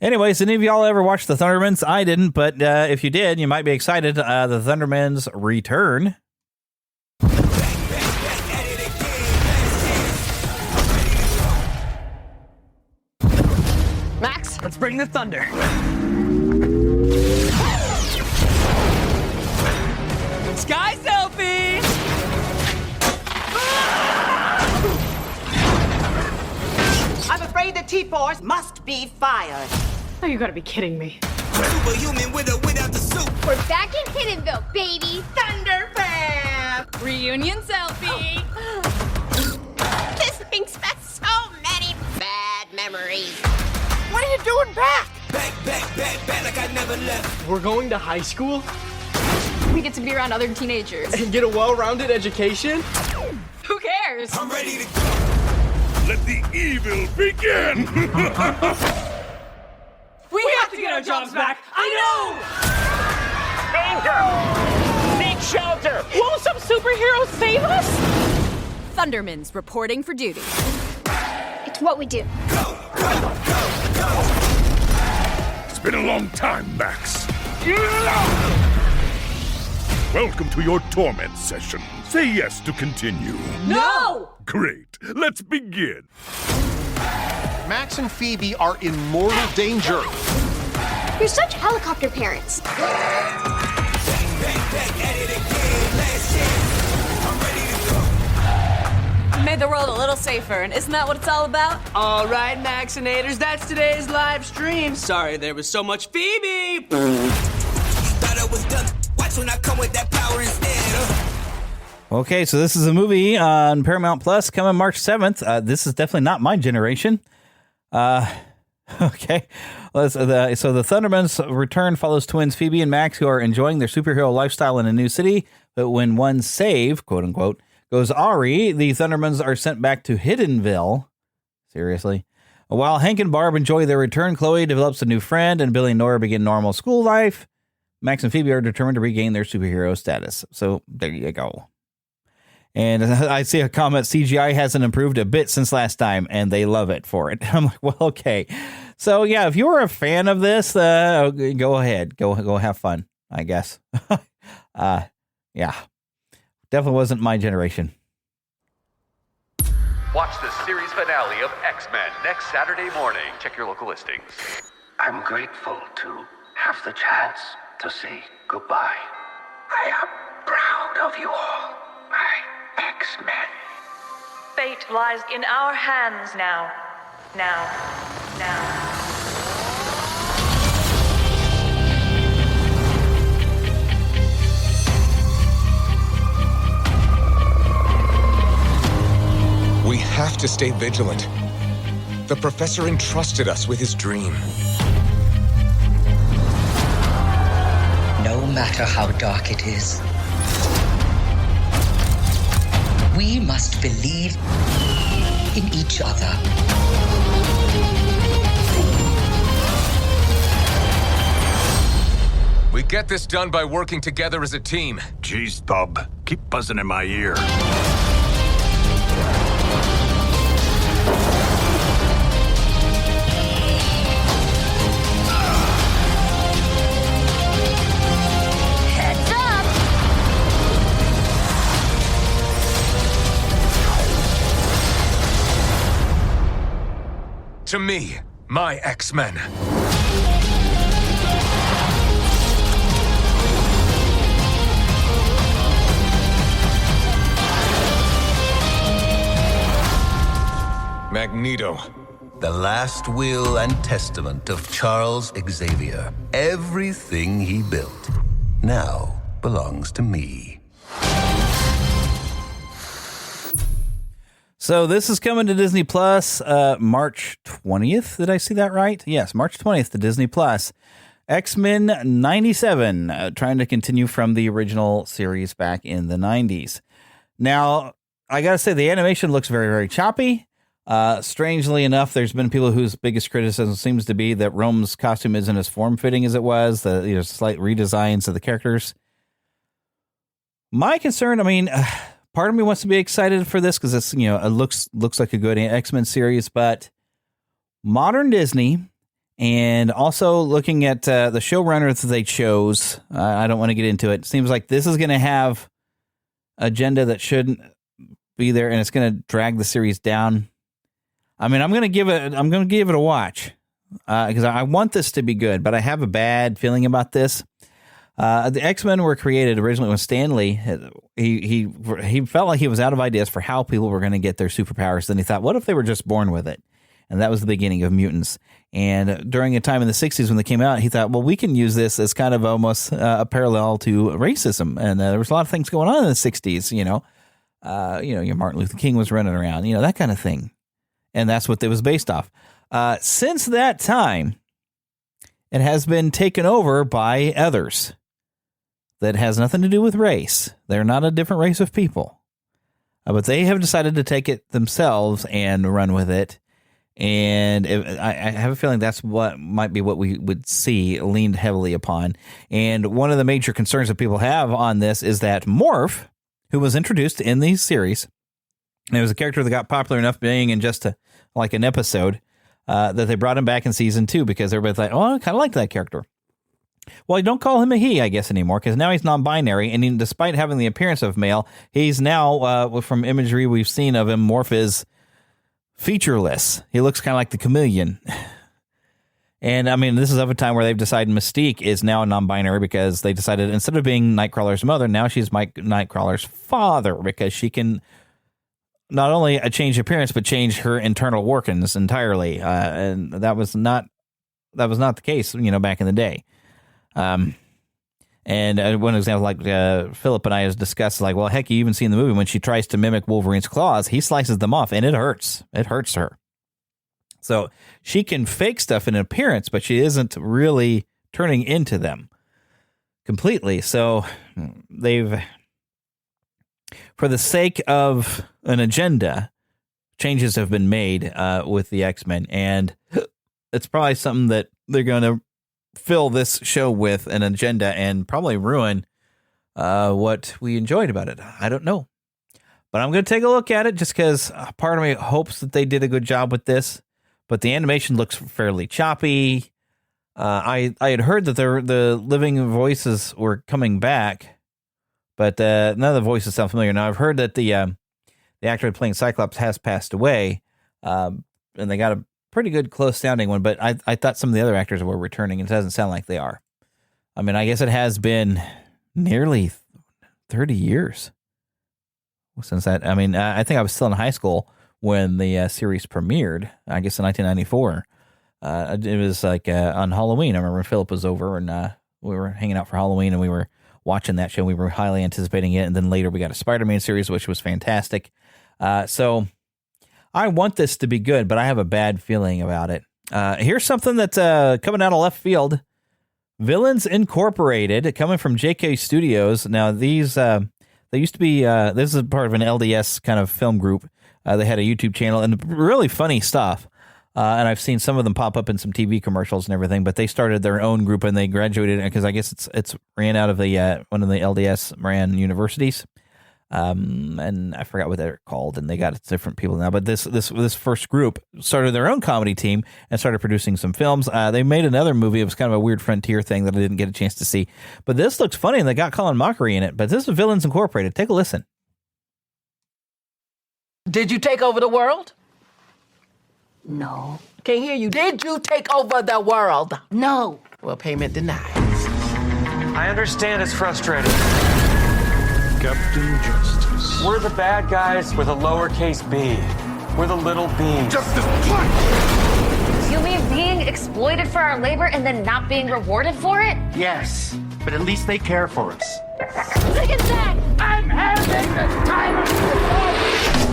anyways, did any of y'all ever watch The Thundermans? I didn't, but if you did, you might be excited. The Thundermans return. Max, let's bring the thunder. Sky selfie! I'm afraid the T-Force must be fired. Oh, you gotta be kidding me. Superhuman with or without the suit. We're back in Hiddenville, baby. Thunderfam! Reunion selfie. This brings back so many bad memories. What are you doing back? Back, like I never left. We're going to high school? We get to be around other teenagers. And get a well-rounded education? Who cares? I'm ready to go. Let the evil begin. We have to get our jobs back. I Danger! Seek shelter! Won't some superheroes save us? Thundermans reporting for duty. It's what we do. It's been a long time, Max. Welcome to your torment session. Say yes to continue. No! Great. Let's begin. Max and Phoebe are in mortal danger. You're such helicopter parents. Made the world a little safer, and isn't that what it's all about? All right, Maxinators, that's today's live stream. Sorry there was so much Phoebe. Thought it was done. Watch when I come with that power instead. Okay, so this is a movie on Paramount Plus coming March 7th. This is definitely not my generation. Okay. So the Thundermans return follows twins Phoebe and Max, who are enjoying their superhero lifestyle in a new city. But when one save, quote unquote, goes awry, the Thundermans are sent back to Hiddenville. Seriously. While Hank and Barb enjoy their return, Chloe develops a new friend, and Billy and Nora begin normal school life. Max and Phoebe are determined to regain their superhero status. So there you go. And I see a comment, CGI hasn't improved a bit since last time, and they love it for it. I'm like, well, okay. So, yeah, if you were a fan of this, go ahead. Go have fun, I guess. Yeah. Definitely wasn't my generation. Watch the series finale of X-Men next Saturday morning. Check your local listings. I'm grateful to have the chance to say goodbye. I am proud of you all, my X-Men. Fate lies in our hands now. Now. to stay vigilant. The professor entrusted us with his dream. No matter how dark it is, we must believe in each other. We get this done by working together as a team. Jeez, Bob. Keep buzzing in my ear. Heads up! To me, my X-Men. Magneto. The last will and testament of Charles Xavier. Everything he built now belongs to me. So this is coming to Disney Plus March 20th. Did I see that right? Yes, March 20th to Disney Plus. X-Men 97, trying to continue from the original series back in the 90s. Now, I got to say, the animation looks very, very choppy. Strangely enough, there's been people whose biggest criticism seems to be that Rome's costume isn't as form-fitting as it was, the slight redesigns of the characters. My concern, I mean, part of me wants to be excited for this because it's, it looks like a good X-Men series, but modern Disney, and also looking at the showrunners that they chose, I don't want to get into it. It seems like this is going to have agenda that shouldn't be there, and it's going to drag the series down. I mean, I'm going to give it a watch because I want this to be good, but I have a bad feeling about this. The X-Men were created originally when Stan Lee, he felt like he was out of ideas for how people were going to get their superpowers. Then he thought, what if they were just born with it? And that was the beginning of mutants. And during a time in the 60s when they came out, he thought, well, we can use this as kind of almost a parallel to racism. And there was a lot of things going on in the 60s, your Martin Luther King was running around, that kind of thing. And that's what it was based off. Since that time, it has been taken over by others. That has nothing to do with race. They're not a different race of people. But they have decided to take it themselves and run with it. And I have a feeling that's what might be what we would see leaned heavily upon. And one of the major concerns that people have on this is that Morph, who was introduced in the series, and it was a character that got popular enough being in just like an episode that they brought him back in season 2 because everybody's like, oh, I kind of like that character. Well, you don't call him a he, I guess, anymore, because now he's non-binary, and despite having the appearance of male, he's now, from imagery we've seen of him, Morph is featureless. He looks kind of like the chameleon. And, I mean, this is of a time where they've decided Mystique is now non-binary because they decided instead of being Nightcrawler's mother, now she's Nightcrawler's father because she can not only change appearance, but change her internal workings entirely. And that was not the case, back in the day. And one example, like Philip and I has discussed, like, well, heck, you even see in the movie when she tries to mimic Wolverine's claws, he slices them off, and it hurts. It hurts her. So she can fake stuff in appearance, but she isn't really turning into them completely. So they've, for the sake of an agenda, changes have been made with the X-Men, and it's probably something that they're going to fill this show with an agenda and probably ruin what we enjoyed about it. I don't know. But I'm going to take a look at it just because part of me hopes that they did a good job with this. But the animation looks fairly choppy. I had heard that the living voices were coming back, but none of the voices sound familiar. Now, I've heard that the actor playing Cyclops has passed away, and they got a pretty good close sounding one, but I thought some of the other actors were returning, and it doesn't sound like they are. I mean, I guess it has been nearly 30 years since that. I mean, I think I was still in high school when the series premiered, I guess in 1994. It was like on Halloween. I remember Philip was over and we were hanging out for Halloween and we were watching that show. We were highly anticipating it. And then later we got a Spider-Man series, which was fantastic. So I want this to be good, but I have a bad feeling about it. Here's something that's coming out of left field. Villains Incorporated, coming from JK Studios. Now, these they used to be, this is part of an LDS kind of film group. They had a YouTube channel and really funny stuff. And I've seen some of them pop up in some TV commercials and everything, but they started their own group and they graduated because I guess it's ran out of the one of the LDS ran universities. And I forgot what they're called, and they got different people now. But this first group started their own comedy team and started producing some films. They made another movie. It was kind of a weird frontier thing that I didn't get a chance to see. But this looks funny, and they got Colin Mockery in it. But this is Villains Incorporated. Take a listen. Did you take over the world? No. Can't hear you. Did you take over the world? No. Well, payment denied. I understand it's frustrating. Captain Justice. We're the bad guys with a lowercase b. We're the little beans. Justice! You mean being exploited for our labor and then not being rewarded for it? Yes, but at least they care for us. Look at that! I'm having the time of my life!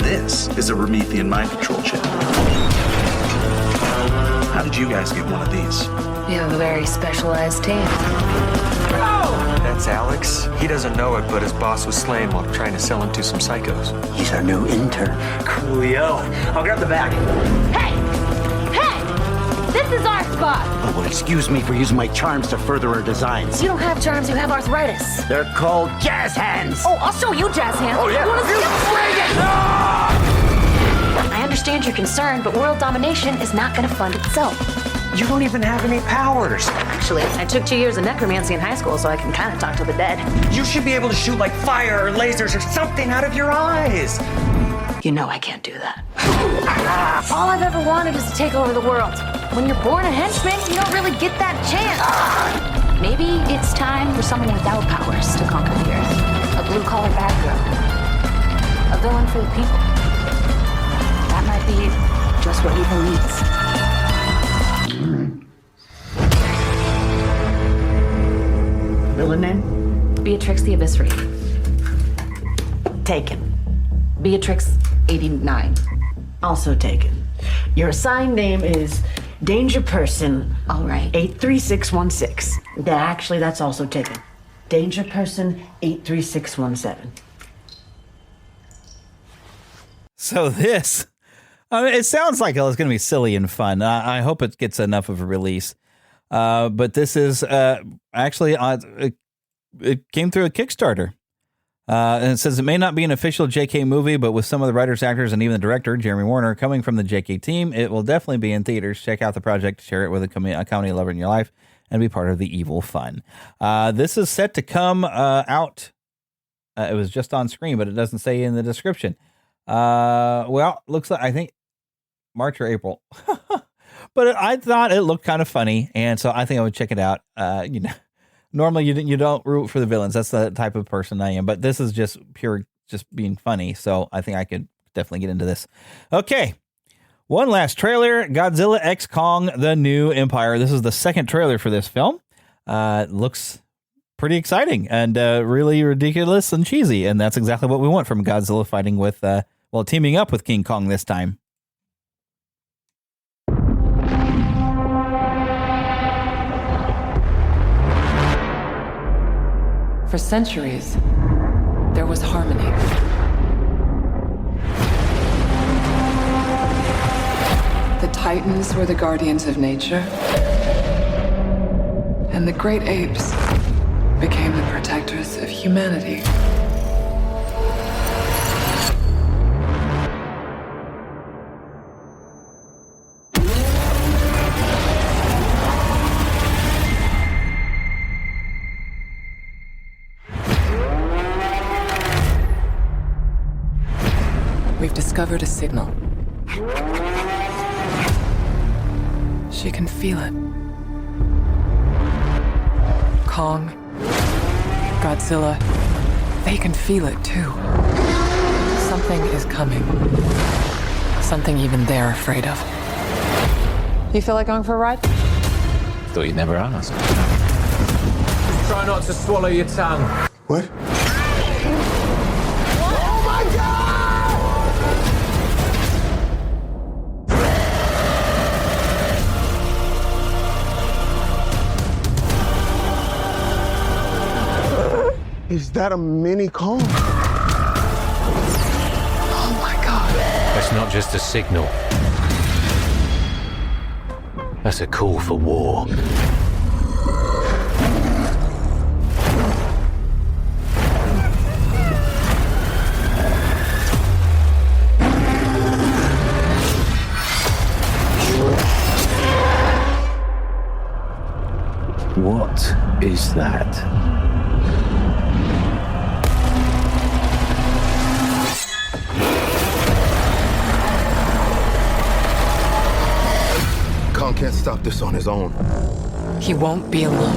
This is a Promethean mind control chip. How did you guys get one of these? We have a very specialized team. That's Alex. He doesn't know it, but his boss was slain while trying to sell him to some psychos. He's our new intern. Coolio. I'll grab the bag. Hey! Hey! This is our spot! Oh, well, excuse me for using my charms to further our designs. You don't have charms, you have arthritis. They're called jazz hands. Oh, I'll show you jazz hands. Oh, yeah. You wanna see them? Bring it! I understand your concern, but world domination is not gonna fund itself. You don't even have any powers. Actually, I took 2 years of necromancy in high school, so I can kind of talk to the dead. You should be able to shoot like fire or lasers or something out of your eyes. You know I can't do that. All I've ever wanted is to take over the world. When you're born a henchman, you don't really get that chance. Maybe it's time for someone without powers to conquer the earth. A blue-collar bad girl. A villain for the people. That might be just what evil needs. Villain name? Beatrix the Eviscerate. Taken. Beatrix 89. Also taken. Your assigned name is Danger Person. All right. 83616. Yeah, actually, that's also taken. Danger Person 83617. So this, I mean, it sounds like it's going to be silly and fun. I hope it gets enough of a release. But this is actually, it came through a Kickstarter. And it says it may not be an official JK movie, but with some of the writers, actors, and even the director, Jeremy Warner, coming from the JK team, it will definitely be in theaters. Check out the project, share it with a comedy lover in your life, and be part of the evil fun. This is set to come out. It was just on screen, but it doesn't say in the description. Well, looks like, I think, March or April. But I thought it looked kind of funny, and so I think I would check it out. Normally you don't root for the villains. That's the type of person I am. But this is just pure, just being funny. So I think I could definitely get into this. Okay, one last trailer: Godzilla x Kong: The New Empire. This is the second trailer for this film. Looks pretty exciting and really ridiculous and cheesy, and that's exactly what we want from Godzilla fighting with, teaming up with King Kong this time. For centuries, there was harmony. The Titans were the guardians of nature, and the great apes became the protectors of humanity. We've discovered a signal. She can feel it. Kong, Godzilla, they can feel it too. Something is coming. Something even they're afraid of. You feel like going for a ride? Thought you'd never ask. Try not to swallow your tongue. What? Is that a mini Kong? Oh my God. That's not just a signal. That's a call for war. What is that? Kong can't stop this on his own. He won't be alone.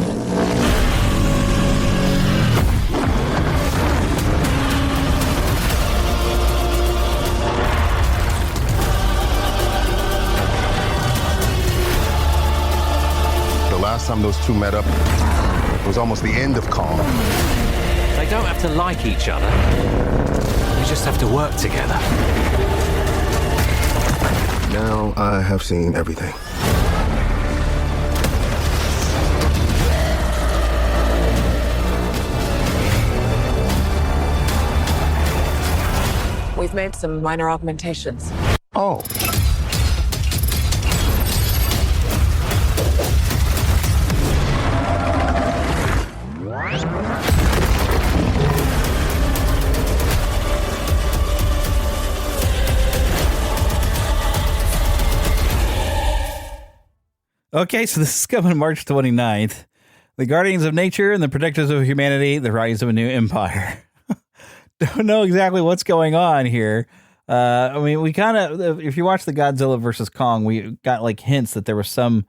The last time those two met up, it was almost the end of Kong. They don't have to like each other. They just have to work together. Now I have seen everything. We've made some minor augmentations. Oh. Okay, so this is coming March 29th. The Guardians of Nature and the Protectors of Humanity, the Rise of a New Empire. Don't know exactly what's going on here. I mean, we kind of, if you watch the Godzilla versus Kong, we got like hints that there was some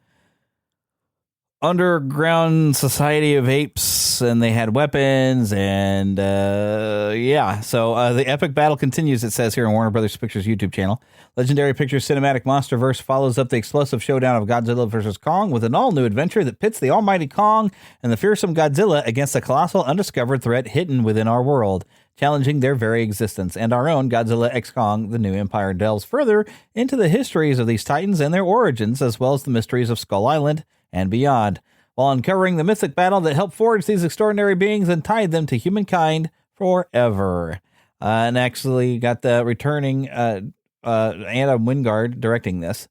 underground society of apes and they had weapons and yeah. So the epic battle continues, it says here on Warner Brothers Pictures YouTube channel. Legendary Pictures Cinematic Monsterverse follows up the explosive showdown of Godzilla vs. Kong with an all-new adventure that pits the almighty Kong and the fearsome Godzilla against a colossal undiscovered threat hidden within our world, challenging their very existence. And our own Godzilla x Kong, The New Empire, delves further into the histories of these titans and their origins, as well as the mysteries of Skull Island and beyond, while uncovering the mythic battle that helped forge these extraordinary beings and tied them to humankind forever. And actually got the returning Adam Wingard directing this.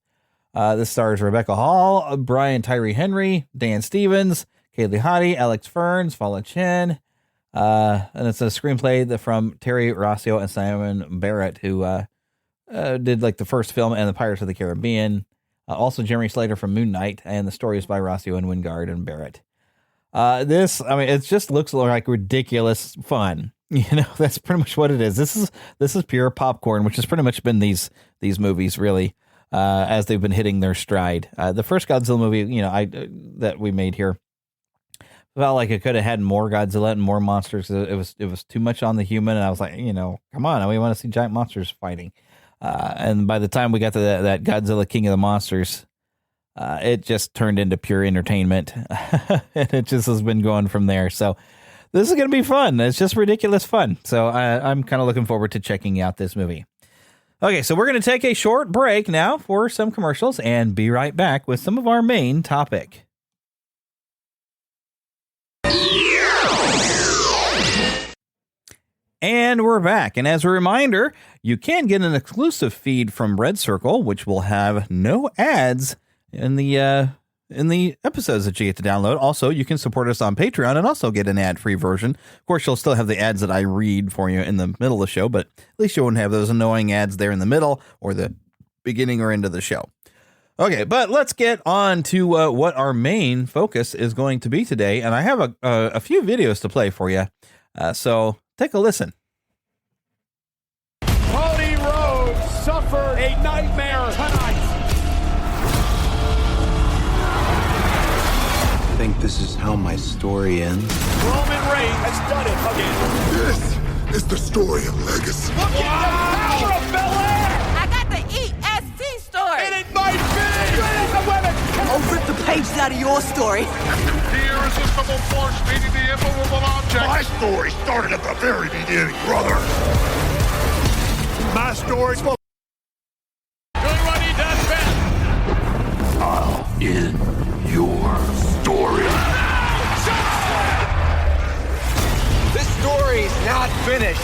This stars Rebecca Hall, Brian Tyree Henry, Dan Stevens, Kaylee Hottie, Alex Ferns, Fala Chen. And it's a screenplay from Terry Rossio and Simon Barrett, who did like the first film and the Pirates of the Caribbean. Also Jeremy Slater from Moon Knight, and the story is by Rossio and Wingard and Barrett. This, I mean, it just looks like ridiculous fun. You know, that's pretty much what it is. This is pure popcorn, which has pretty much been these movies really, as they've been hitting their stride. The first Godzilla movie, you know, that we made here, felt like it could have had more Godzilla and more monsters. It was too much on the human, and I was like, you know, come on, we want to see giant monsters fighting. And by the time we got to that Godzilla King of the Monsters, it just turned into pure entertainment, and it just has been going from there. So this is going to be fun. It's just ridiculous fun. So I'm kind of looking forward to checking out this movie. Okay, so we're going to take a short break now for some commercials and be right back with some of our main topic. And we're back. And as a reminder, you can get an exclusive feed from Red Circle, which will have no ads in the episodes that you get to download. Also, you can support us on Patreon and also get an ad-free version. Of course, you'll still have the ads that I read for you in the middle of the show, but at least you won't have those annoying ads there in the middle or the beginning or end of the show. Okay, but let's get on to what our main focus is going to be today. And I have a few videos to play for you. So take a listen. Cody Rhodes suffered a nightmare tonight. I think this is how my story ends. Roman Reigns has done it again. This is the story of legacy. Look at the power of Belair! I got the EST story. And it might be! The women! I'll rip the pages out of your story. The irresistible force meeting the immovable object. My story started at the very beginning, brother. My story's for doing what he does best. I'll end your story. This story not finished.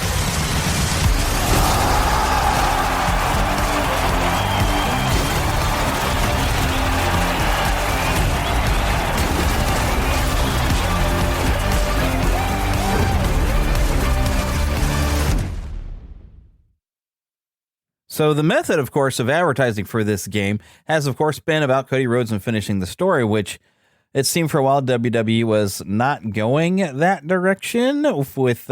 So the method, of course, of advertising for this game has, of course, been about Cody Rhodes and finishing the story, which it seemed for a while WWE was not going that direction with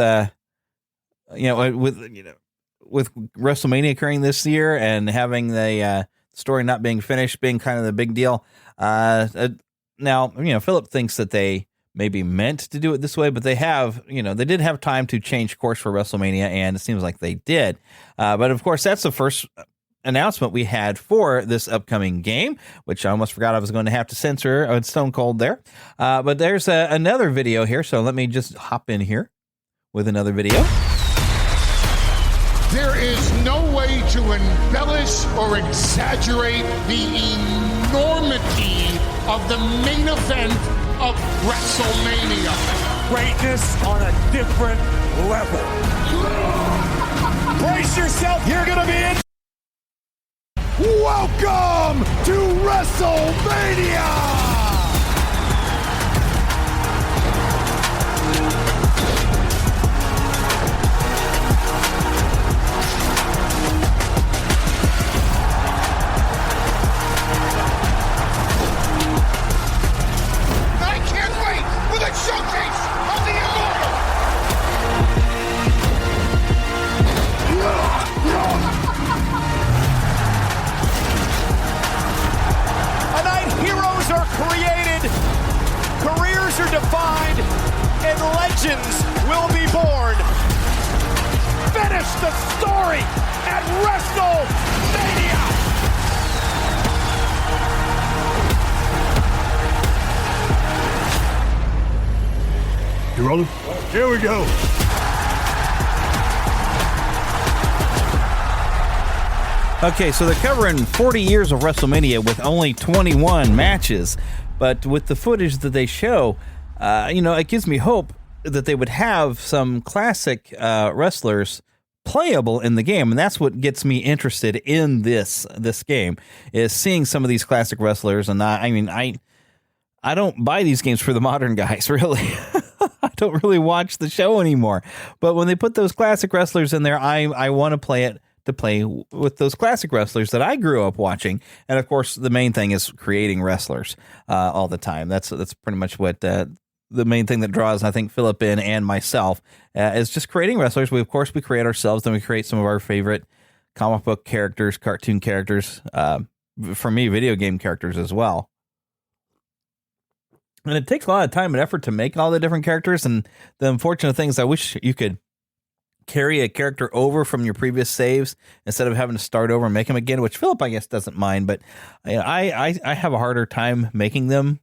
WrestleMania occurring this year and having the story not being finished being kind of the big deal. Now, Philip thinks that they maybe meant to do it this way, but they did have time to change course for WrestleMania, and it seems like they did. But of course, that's the first announcement we had for this upcoming game, which I almost forgot I was going to have to censor on Stone Cold there. But there's another video here, so let me just hop in here with another video. There is no way to embellish or exaggerate the enormity of the main event of WrestleMania. Greatness on a different level. Brace yourself, you're gonna be in. Welcome to WrestleMania! Showcase of the Immortal! A night heroes are created, careers are defined, and legends will be born. Finish the story at WrestleMania! You rolling? Here we go. Okay, so they're covering 40 years of WrestleMania with only 21 matches, but with the footage that they show, it gives me hope that they would have some classic wrestlers playable in the game, and that's what gets me interested in this game, is seeing some of these classic wrestlers. And I don't buy these games for the modern guys, really. I don't really watch the show anymore. But when they put those classic wrestlers in there, I want to play it to play with those classic wrestlers that I grew up watching. And of course, the main thing is creating wrestlers all the time. That's pretty much what the main thing that draws, I think, Philip in and myself is just creating wrestlers. We create ourselves, then we create some of our favorite comic book characters, cartoon characters, for me, video game characters as well. And it takes a lot of time and effort to make all the different characters. And the unfortunate thing is I wish you could carry a character over from your previous saves instead of having to start over and make them again, which Philip, I guess, doesn't mind. But I have a harder time making them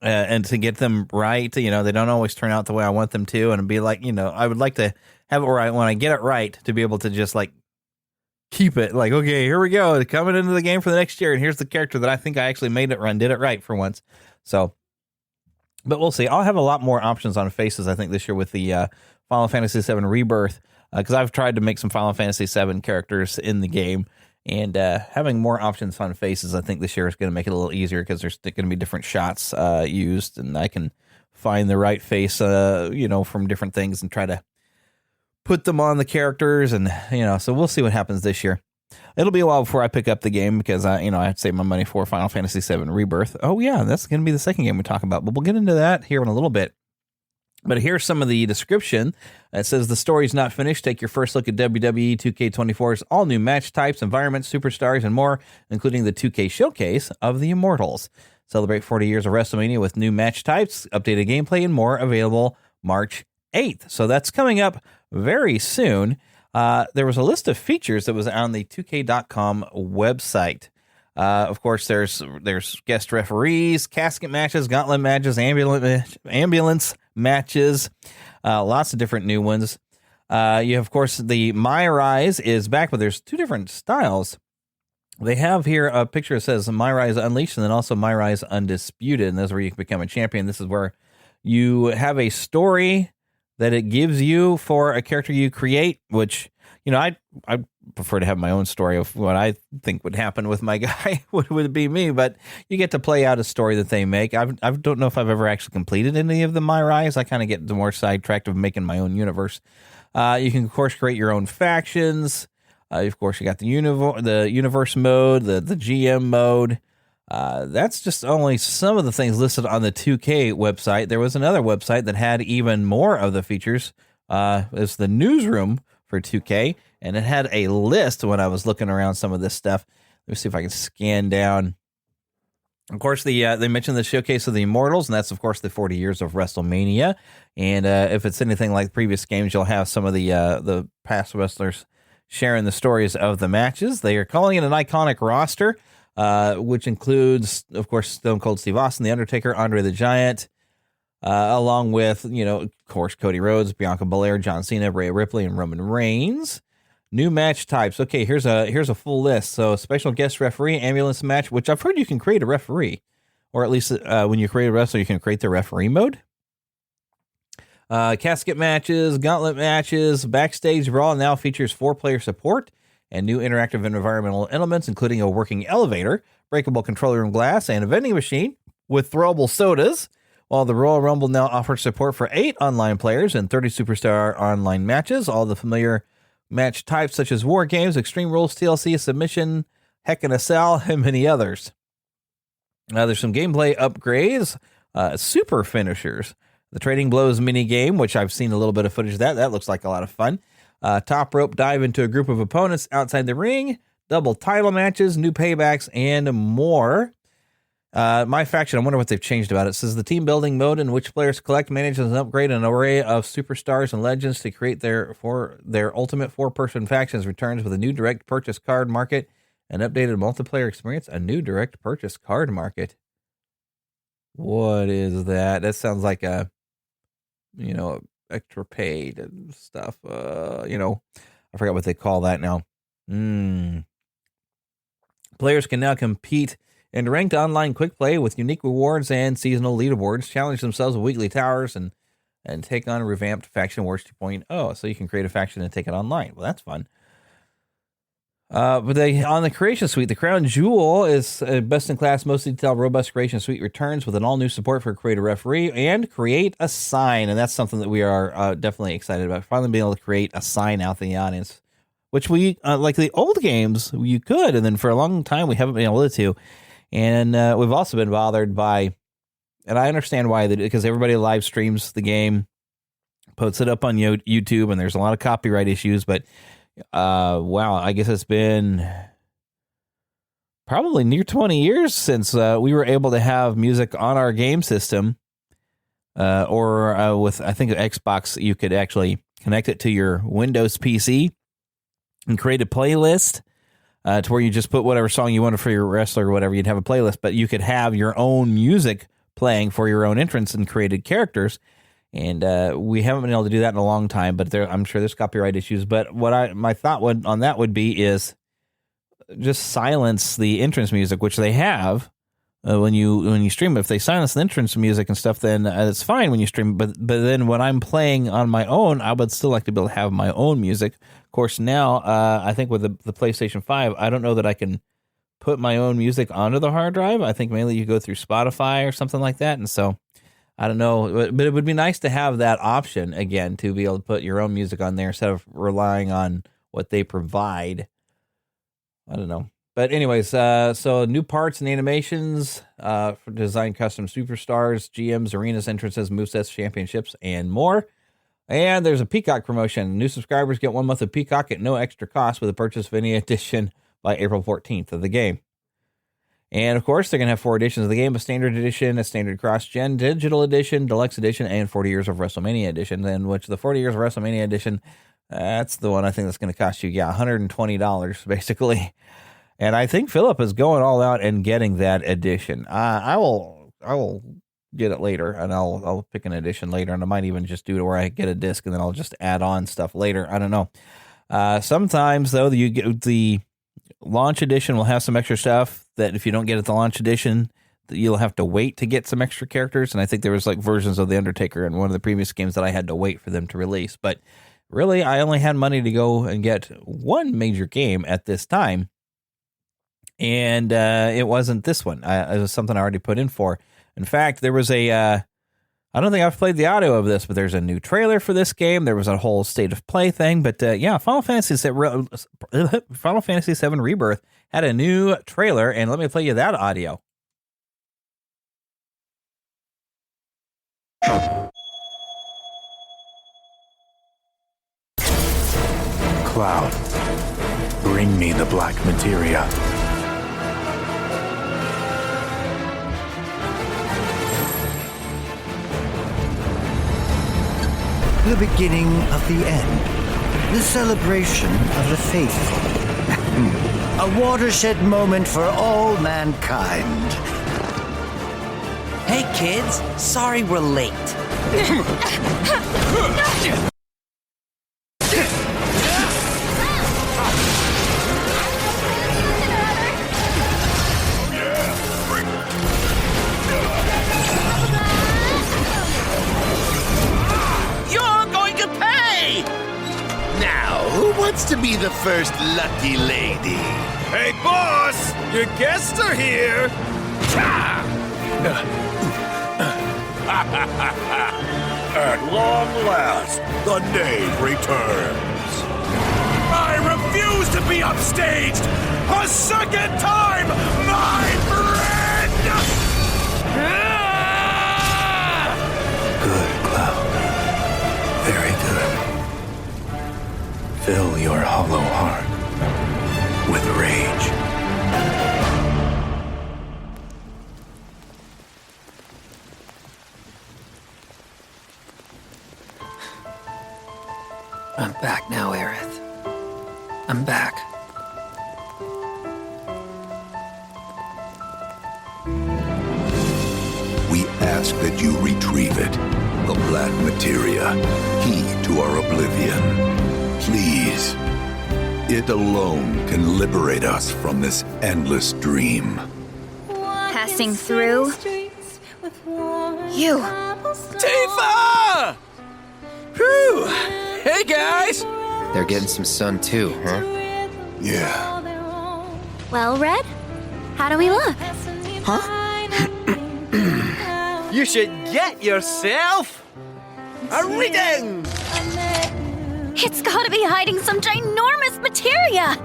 and to get them right. They don't always turn out the way I want them to. And be like, I would like to have it where when I get it right, to be able to just like keep it like, okay, here we go, coming into the game for the next year. And here's the character that I think I actually did it right for once. So, but we'll see. I'll have a lot more options on faces, I think, this year with the Final Fantasy VII Rebirth, because I've tried to make some Final Fantasy VII characters in the game, and having more options on faces, I think this year is going to make it a little easier because there's going to be different shots used, and I can find the right face, from different things and try to put them on the characters, and so we'll see what happens this year. It'll be a while before I pick up the game because I have to save my money for Final Fantasy VII Rebirth. Oh yeah, that's going to be the second game we talk about, but we'll get into that here in a little bit. But here's some of the description. It says the story's not finished. Take your first look at WWE 2K24's all new match types, environments, superstars, and more, including the 2K showcase of the Immortals. Celebrate 40 years of WrestleMania with new match types, updated gameplay, and more, available March 8th. So that's coming up very soon. There was a list of features that was on the 2K.com website. Of course, there's guest referees, casket matches, gauntlet matches, ambulance matches, lots of different new ones. You have, of course, the My Rise is back, but there's two different styles. They have here a picture that says My Rise Unleashed and then also My Rise Undisputed, and this is where you can become a champion. This is where you have a story that it gives you for a character you create, which, I prefer to have my own story of what I think would happen with my guy, would be me, but you get to play out a story that they make. I don't know if I've ever actually completed any of the My Rise. I kind of get more sidetracked of making my own universe. You can, of course, create your own factions. Of course, you got the universe mode, the GM mode. That's just only some of the things listed on the 2K website. There was another website that had even more of the features. It's the newsroom for 2K, and it had a list when I was looking around some of this stuff. Let me see if I can scan down. Of course, they mentioned the showcase of the Immortals, and that's, of course, the 40 years of WrestleMania. And if it's anything like previous games, you'll have some of the past wrestlers sharing the stories of the matches. They are calling it an iconic roster, which includes, of course, Stone Cold Steve Austin, The Undertaker, Andre the Giant, along with, of course, Cody Rhodes, Bianca Belair, John Cena, Rhea Ripley, and Roman Reigns. New match types. Okay, here's a full list. So, special guest referee, ambulance match, which I've heard you can create a referee, or at least when you create a wrestler, you can create the referee mode. Casket matches, gauntlet matches, backstage brawl now features 4-player support and new interactive environmental elements, including a working elevator, breakable control room glass, and a vending machine with throwable sodas. While the Royal Rumble now offers support for 8 online players and 30 superstar online matches, all the familiar match types such as War Games, Extreme Rules, TLC, Submission, Heck in a Cell, and many others. There's some gameplay upgrades, super finishers, the Trading Blows mini game, which I've seen a little bit of footage of that. That looks like a lot of fun. Top rope dive into a group of opponents outside the ring, double title matches, new paybacks, and more. My faction, I wonder what they've changed about it. It says the team building mode in which players collect, manage, and upgrade an array of superstars and legends to create their ultimate 4-person factions returns with a new direct purchase card market, an updated multiplayer experience, a new direct purchase card market. What is that? That sounds like a, extra paid and stuff. I forgot what they call that now. Players can now compete in ranked online quick play with unique rewards and seasonal leaderboards, challenge themselves with weekly towers, and take on revamped Faction Wars 2.0. So you can create a faction and take it online. Well, that's fun. But on the creation suite, the crown jewel is a best-in-class, most detailed, robust creation suite returns with an all-new support for create a referee and create a sign. And that's something that we are definitely excited about. Finally being able to create a sign out in the audience, which we, like the old games, you could. And then for a long time, we haven't been able to. And we've also been bothered by, and I understand why, because everybody live streams the game, puts it up on YouTube, and there's a lot of copyright issues. But wow, I guess it's been probably near 20 years since we were able to have music on our game system, or with, I think, Xbox, you could actually connect it to your Windows PC and create a playlist. To where you just put whatever song you wanted for your wrestler or whatever, you'd have a playlist, but you could have your own music playing for your own entrance and created characters. And we haven't been able to do that in a long time, but I'm sure there's copyright issues. But my thought on that would be is just silence the entrance music, which they have when you stream. If they silence the entrance music and stuff, then it's fine when you stream. But then when I'm playing on my own, I would still like to be able to have my own music. Of course, now I think with the PlayStation 5, I don't know that I can put my own music onto the hard drive. I think mainly you go through Spotify or something like that. And so I don't know, but it would be nice to have that option again, to be able to put your own music on there instead of relying on what they provide. I don't know. But anyways, so new parts and animations for design custom superstars, GMs, arenas, entrances, movesets, championships, and more. And there's a Peacock promotion. New subscribers get 1 month of Peacock at no extra cost with the purchase of any edition by April 14th of the game. And, of course, they're going to have 4 editions of the game: a standard edition, a standard cross-gen, digital edition, deluxe edition, and 40 years of WrestleMania edition. And which the 40 years of WrestleMania edition, that's the one I think that's going to cost you, $120, basically. And I think Philip is going all out and getting that edition. I will get it later, and I'll pick an edition later, and I might even just do it where I get a disc and then I'll just add on stuff later. I don't know. Sometimes though, you get the launch edition will have some extra stuff that if you don't get at the launch edition, you'll have to wait to get some extra characters. And I think there was like versions of the Undertaker in one of the previous games that I had to wait for them to release. But really, I only had money to go and get one major game at this time. And it wasn't this one. It was something I already put in for. In fact, there was I don't think I've played the audio of this, but there's a new trailer for this game. There was a whole state of play thing. But yeah, Final Fantasy VII Rebirth had a new trailer, and let me play you that audio. Cloud, bring me the black materia. The beginning of the end. The celebration of the faithful. A watershed moment for all mankind. Hey kids, sorry we're late. Who wants to be the first lucky lady? Hey, boss! Your guests are here! At long last, the knave returns. I refuse to be upstaged a second time, my friend! Good, Cloud. Very good. Fill your hollow heart with rage. I'm back now, Aerith. I'm back. We ask that you retrieve it. The black materia, key to our oblivion. Please. It alone can liberate us from this endless dream. Passing through. You. Tifa! Whew! Hey, guys! They're getting some sun too, huh? Yeah. Well, Red, how do we look? Huh? You should get yourself a reading! It's gotta be hiding some ginormous materia!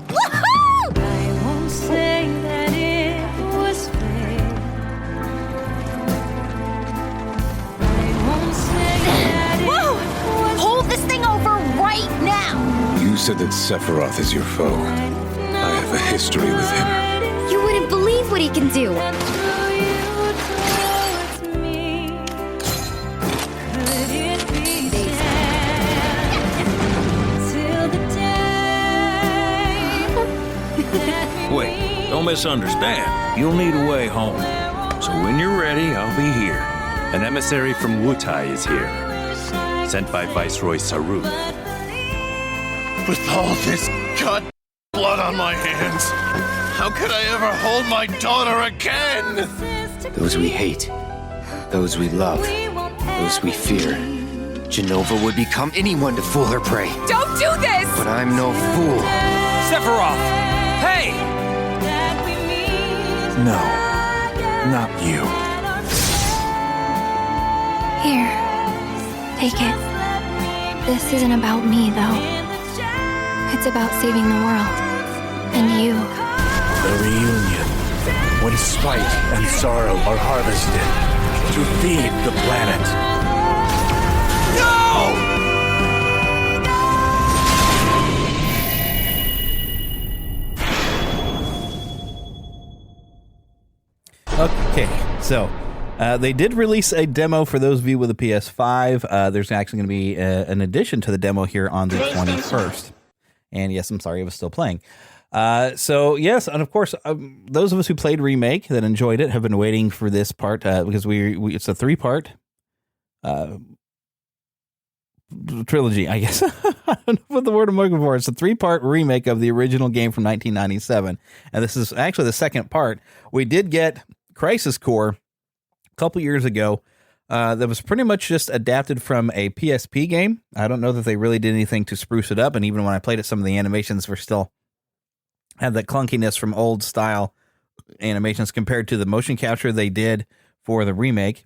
Woohoo! I won't say that it was fake. I won't say that Whoa! Hold this thing over right now! You said that Sephiroth is your foe. I have a history with him. You wouldn't believe what he can do. Wait, don't misunderstand. You'll need a way home. So when you're ready, I'll be here. An emissary from Wutai is here, sent by Viceroy Sarut. With all this god blood on my hands, how could I ever hold my daughter again? Those we hate, those we love, those we fear. Genova would become anyone to fool her prey. Don't do this! But I'm no fool. Sephiroth! Hey! No, not you. Here, take it. This isn't about me, though. It's about saving the world. And you. The reunion. When spite and sorrow are harvested to feed the planet. Okay, so they did release a demo for those of you with a PS5. There's actually going to be an addition to the demo here on the 21st. And yes, I'm sorry, I was still playing. So yes, and of course, those of us who played Remake that enjoyed it have been waiting for this part because it's a 3-part trilogy, I guess. I don't know what the word I'm looking for. It's a 3-part remake of the original game from 1997, and this is actually the second part. We did get Crisis Core a couple years ago that was pretty much just adapted from a PSP game. I don't know that they really did anything to spruce it up, and even when I played it, some of the animations were still had that clunkiness from old style animations compared to the motion capture they did for the remake,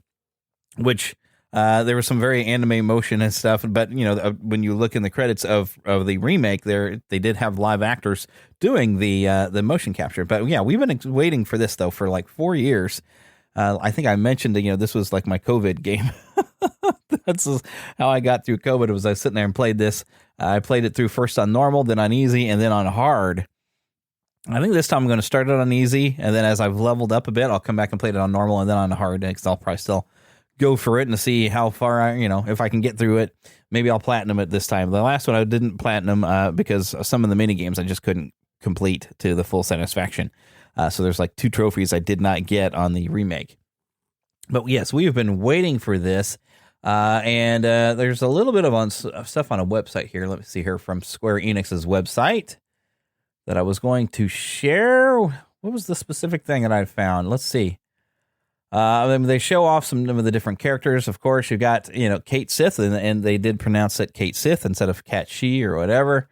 which there was some very anime motion and stuff. But when you look in the credits of the remake, they did have live actors doing the motion capture. But yeah, we've been waiting for this though for like 4 years. I think I mentioned this was like my COVID game. That's how I got through COVID. Was I was sitting there and played this. I played it through first on normal, then on easy, and then on hard. I think this time I'm going to start it on easy, and then as I've leveled up a bit, I'll come back and play it on normal and then on hard, because I'll probably still go for it and see how far if I can get through it. Maybe I'll platinum it this time. The last one I didn't platinum because some of the mini games I just couldn't complete to the full satisfaction. So there's like 2 trophies I did not get on the remake. But yes, we have been waiting for this. And there's a little bit of stuff on a website here. Let me see here from Square Enix's website that I was going to share. What was the specific thing that I found? Let's see. They show off some of the different characters. Of course, you got, Kate Sith, and they did pronounce it Kate Sith instead of Cat She or whatever.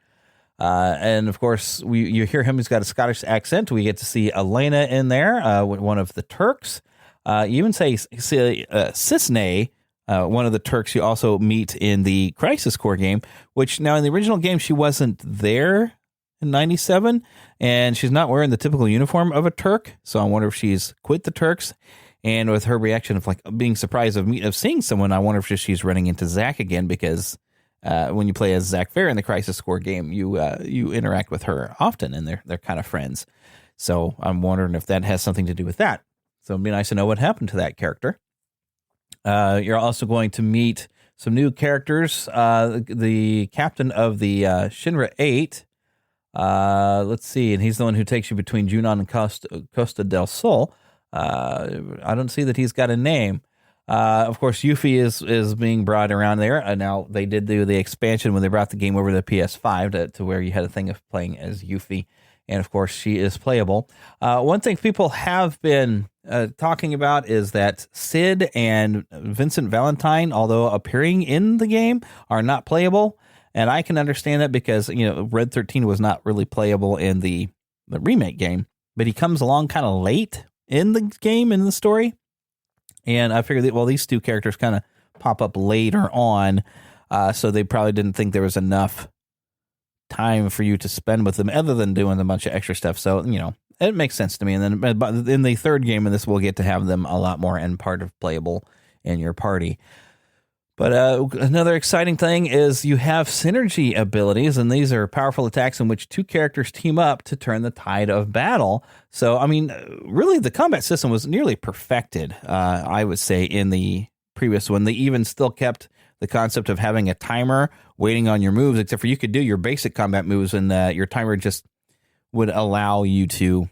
And of course, you hear him. He's got a Scottish accent. We get to see Elena in there, one of the Turks. You even say Cisne, one of the Turks you also meet in the Crisis Core game, which now in the original game, she wasn't there in 97, and she's not wearing the typical uniform of a Turk. So I wonder if she's quit the Turks. And with her reaction of like being surprised of seeing someone, I wonder if she's running into Zack again, because when you play as Zack Fair in the Crisis Core game, you interact with her often, and they're kind of friends. So I'm wondering if that has something to do with that. So it'd be nice to know what happened to that character. You're also going to meet some new characters. The captain of the Shinra 8. Let's see, and he's the one who takes you between Junon and Costa del Sol. I don't see that he's got a name. Of course, Yuffie is being brought around there. Now, they did do the expansion when they brought the game over to the PS5 to where you had a thing of playing as Yuffie. And, of course, she is playable. One thing people have been talking about is that Sid and Vincent Valentine, although appearing in the game, are not playable. And I can understand that because, Red 13 was not really playable in the remake game. But he comes along kind of late in the game, in the story. And I figured that, these 2 characters kind of pop up later on. So they probably didn't think there was enough time for you to spend with them other than doing a bunch of extra stuff. So, it makes sense to me. And then in the third game in this, we'll get to have them a lot more and part of playable in your party. But another exciting thing is you have synergy abilities, and these are powerful attacks in which 2 characters team up to turn the tide of battle. So, really, the combat system was nearly perfected, I would say, in the previous one. They even still kept the concept of having a timer waiting on your moves, except for you could do your basic combat moves, and your timer just would allow you to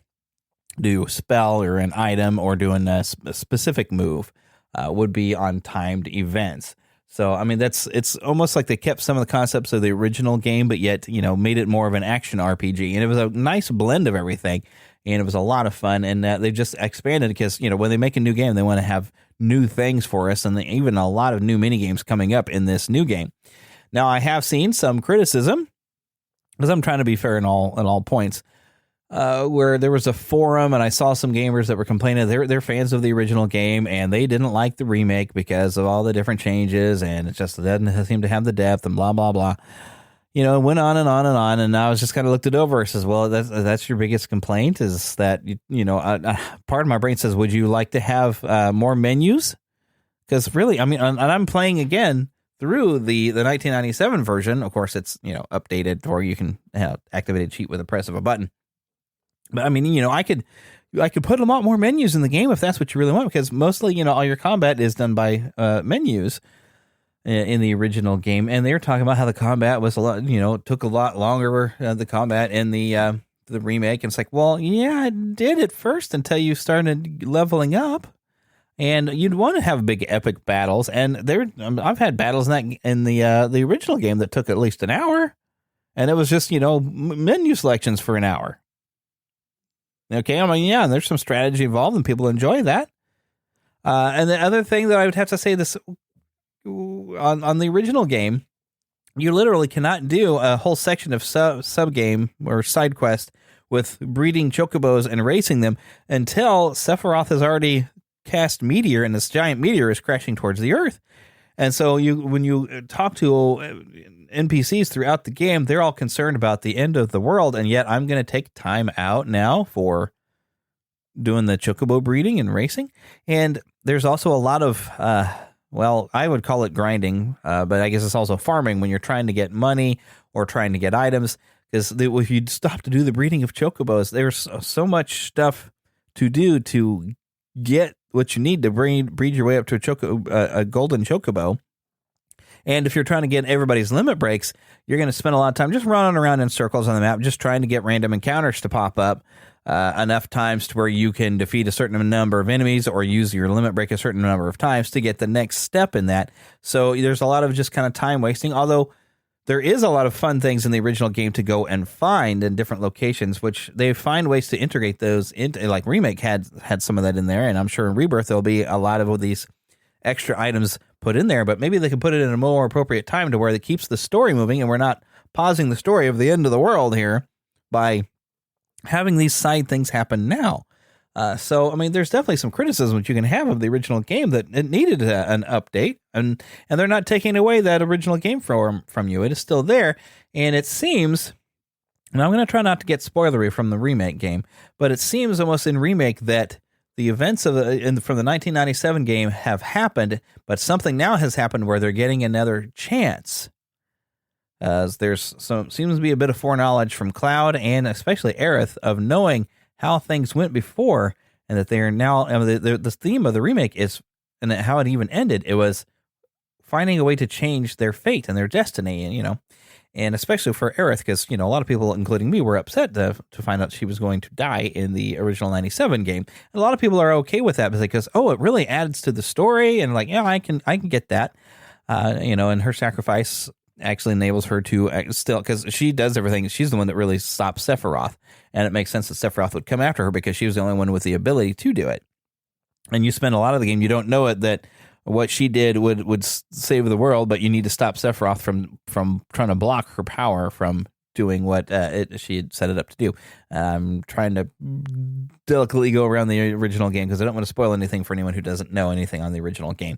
do a spell or an item or doing a specific move would be on timed events. So, it's almost like they kept some of the concepts of the original game, but yet, made it more of an action RPG. And it was a nice blend of everything, and it was a lot of fun. And they just expanded because, when they make a new game, they want to have new things for us, and even a lot of new mini games coming up in this new game. Now, I have seen some criticism, because I'm trying to be fair in all points, where there was a forum, and I saw some gamers that were complaining they're fans of the original game, and they didn't like the remake because of all the different changes, and it just doesn't seem to have the depth, and blah, blah, blah. It went on and on and on, and I was just kind of looked it over. I says, well, that's your biggest complaint, is that, part of my brain says, would you like to have more menus? Because really, and I'm playing again through the 1997 version. Of course, it's, updated, or you can activate a cheat with a press of a button. But I could put a lot more menus in the game if that's what you really want, because mostly, all your combat is done by menus in the original game. And they were talking about how the combat was a lot, took a lot longer, the combat in the remake. And it's like, well, yeah, it did at first until you started leveling up. And you'd want to have big epic battles. And I've had battles in the original game that took at least an hour. And it was just, menu selections for an hour. Okay, I mean, yeah, there's some strategy involved, and people enjoy that. And the other thing that I would have to say this on the original game, you literally cannot do a whole section of sub game or side quest with breeding chocobos and racing them until Sephiroth has already cast meteor, and this giant meteor is crashing towards the Earth. And so when you talk to NPCs throughout the game, they're all concerned about the end of the world, and yet I'm going to take time out now for doing the chocobo breeding and racing. And there's also a lot of, I would call it grinding, but I guess it's also farming when you're trying to get money or trying to get items. Because if you stop to do the breeding of chocobos, there's so much stuff to do to get what you need to breed your way up to a golden chocobo. And if you're trying to get everybody's limit breaks, you're going to spend a lot of time just running around in circles on the map, just trying to get random encounters to pop up enough times to where you can defeat a certain number of enemies or use your limit break a certain number of times to get the next step in that. So there's a lot of just kind of time wasting, although there is a lot of fun things in the original game to go and find in different locations, which they find ways to integrate those into, like Remake had some of that in there. And I'm sure in Rebirth, there'll be a lot of these extra items put in there, but maybe they can put it in a more appropriate time to where it keeps the story moving and we're not pausing the story of the end of the world here by having these side things happen now. So, I mean, there's definitely some criticism that you can have of the original game that it needed an update, and they're not taking away that original game from you. It is still there, and it seems, and I'm going to try not to get spoilery from the Remake game, but it seems almost in Remake that the events from the 1997 game have happened, but something now has happened where they're getting another chance. Seems to be a bit of foreknowledge from Cloud and especially Aerith of knowing how things went before, and that they are now, the theme of the remake is, and how it even ended, it was finding a way to change their fate and their destiny, and and especially for Aerith, because a lot of people, including me, were upset to find out she was going to die in the original 97 game. And a lot of people are okay with that because it really adds to the story, and I can get that, and her sacrifice actually enables her to still, because she does everything. She's the one that really stops Sephiroth, and it makes sense that Sephiroth would come after her because she was the only one with the ability to do it. And you spend a lot of the game, you don't know it, that what she did would save the world, but you need to stop Sephiroth from trying to block her power from doing what she had set it up to do. I'm trying to delicately go around the original game because I don't want to spoil anything for anyone who doesn't know anything on the original game.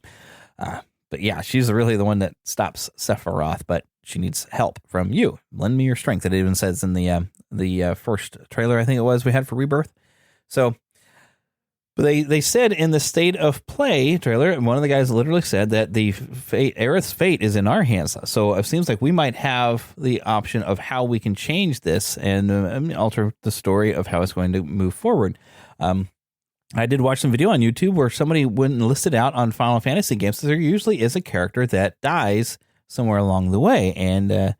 But yeah, she's really the one that stops Sephiroth, but she needs help from you. Lend me your strength. It even says in the first trailer, I think it was, we had for Rebirth. So, but they said in the State of Play trailer, and one of the guys literally said that Aerith's fate is in our hands. So it seems like we might have the option of how we can change this and alter the story of how it's going to move forward. I did watch some video on YouTube where somebody went and listed out on Final Fantasy games that there usually is a character that dies somewhere along the way. And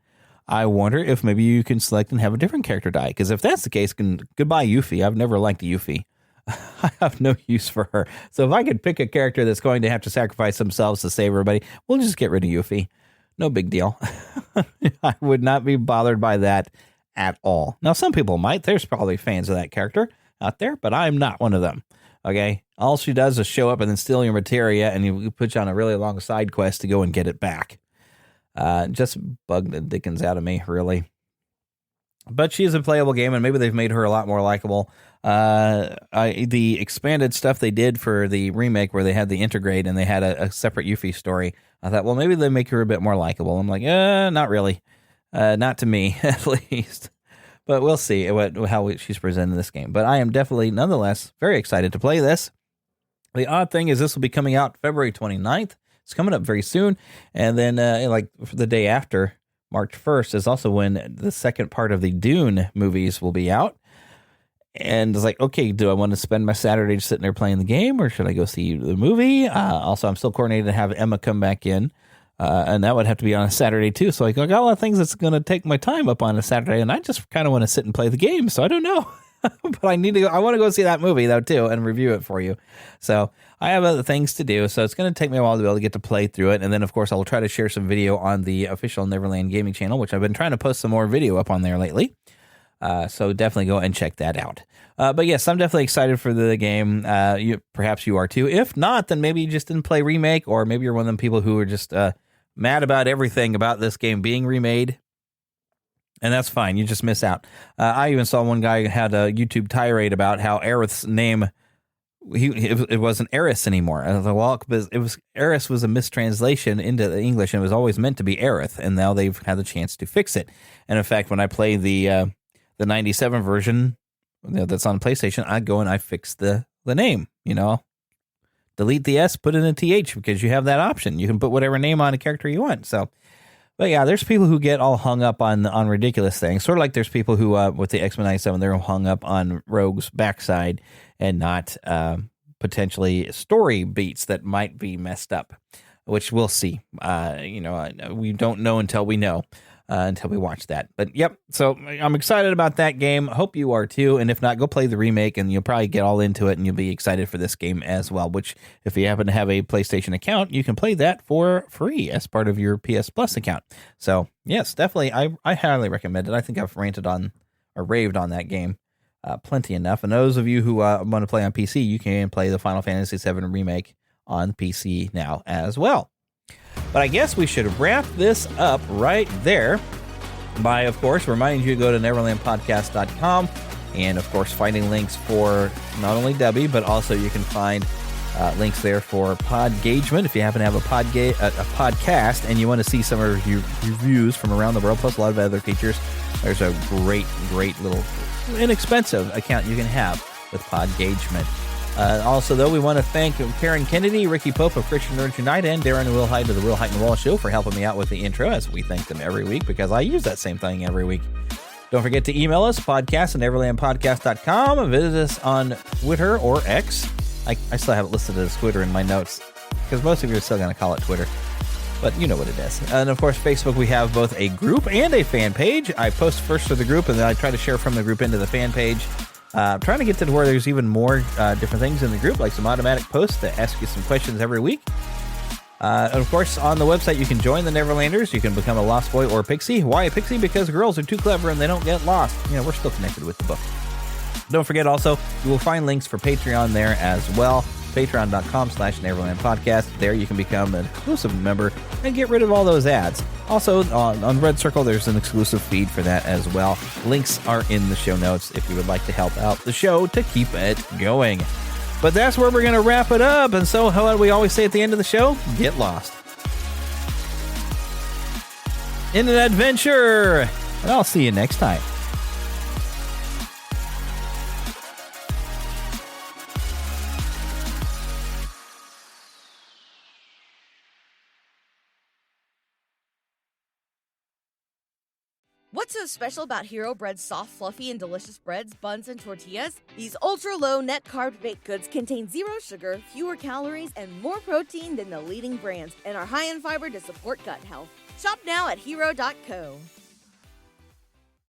I wonder if maybe you can select and have a different character die. Because if that's the case, goodbye Yuffie. I've never liked Yuffie. I have no use for her. So if I could pick a character that's going to have to sacrifice themselves to save everybody, we'll just get rid of Yuffie. No big deal. I would not be bothered by that at all. Now, some people might. There's probably fans of that character out there, but I'm not one of them. Okay, all she does is show up and then steal your materia, and you put you on a really long side quest to go and get it back. Just bug the dickens out of me, really. But she is a playable game, and maybe they've made her a lot more likable. The expanded stuff they did for the remake, where they had the integrate and they had a separate Yuffie story, I thought, well, maybe they make her a bit more likable. I'm like, not really, not to me at least. But we'll see how she's presented in this game. But I am definitely, nonetheless, very excited to play this. The odd thing is this will be coming out February 29th. It's coming up very soon. And then the day after, March 1st, is also when the second part of the Dune movies will be out. And it's like, okay, do I want to spend my Saturday just sitting there playing the game, or should I go see the movie? Also, I'm still coordinating to have Emma come back in. And that would have to be on a Saturday too. So I got a lot of things that's going to take my time up on a Saturday, and I just kind of want to sit and play the game. So I don't know, but I need to go. I want to go see that movie though too and review it for you. So I have other things to do. So it's going to take me a while to be able to get to play through it. And then of course I'll try to share some video on the official Neverland Gaming channel, which I've been trying to post some more video up on there lately. So definitely go and check that out. But yes, I'm definitely excited for the game. Perhaps you are too. If not, then maybe you just didn't play Remake, or maybe you're one of them people who are just mad about everything about this game being remade. And that's fine. You just miss out. I even saw one guy had a YouTube tirade about how Aerith's name, it wasn't Aerith anymore. I was like, well, Aerith was a mistranslation into the English, and it was always meant to be Aerith, and now they've had the chance to fix it. And in fact, when I play the 97 version that's on PlayStation, I go and I fix the name. Delete the S, put in a TH, because you have that option. You can put whatever name on a character you want. So. But yeah, there's people who get all hung up on ridiculous things. Sort of like there's people who, with the X-Men 97, they're hung up on Rogue's backside and not potentially story beats that might be messed up, which we'll see. We don't know until we know, until we watch that. But yep, so I'm excited about that game. Hope you are too. And if not, go play the remake, and you'll probably get all into it, and you'll be excited for this game as well, which if you happen to have a PlayStation account, you can play that for free as part of your PS Plus account. So yes, definitely, I highly recommend it. I think I've raved on that game plenty enough. And those of you who want to play on PC, you can play the Final Fantasy VII Remake on PC now as well. But I guess we should wrap this up right there by, of course, reminding you to go to NeverlandPodcast.com and, of course, finding links for not only Debbie, but also you can find links there for Podgagement. If you happen to have a podcast and you want to see some of your reviews from around the world, plus a lot of other features, there's a great little inexpensive account you can have with Podgagement. Also, though, we want to thank Karen Kennedy, Ricky Pope of Christian Nerds Unite, and Darren Wilhite of the Wilhite and Wall Show for helping me out with the intro, as we thank them every week, because I use that same thing every week. Don't forget to email us, podcast@neverlandpodcast.com, and visit us on Twitter or X. I still have it listed as Twitter in my notes, because most of you are still going to call it Twitter, but you know what it is. And, of course, Facebook, we have both a group and a fan page. I post first to the group, and then I try to share from the group into the fan page. I'm trying to get to where there's even more different things in the group, like some automatic posts that ask you some questions every week. And of course, on the website, you can join the Neverlanders. You can become a Lost Boy or Pixie. Why a Pixie? Because girls are too clever and they don't get lost. We're still connected with the book. Don't forget also, you will find links for Patreon there as well. Patreon.com/Neverland Podcast. There you can become an exclusive member and get rid of all those ads. Also, on Red Circle, there's an exclusive feed for that as well. Links are in the show notes if you would like to help out the show to keep it going. But that's where we're going to wrap it up. And so, how do we always say at the end of the show? Get lost in an adventure. And I'll see you next time. What's so special about Hero Bread's soft, fluffy, and delicious breads, buns, and tortillas? These ultra-low net-carb baked goods contain zero sugar, fewer calories, and more protein than the leading brands, and are high in fiber to support gut health. Shop now at Hero.co.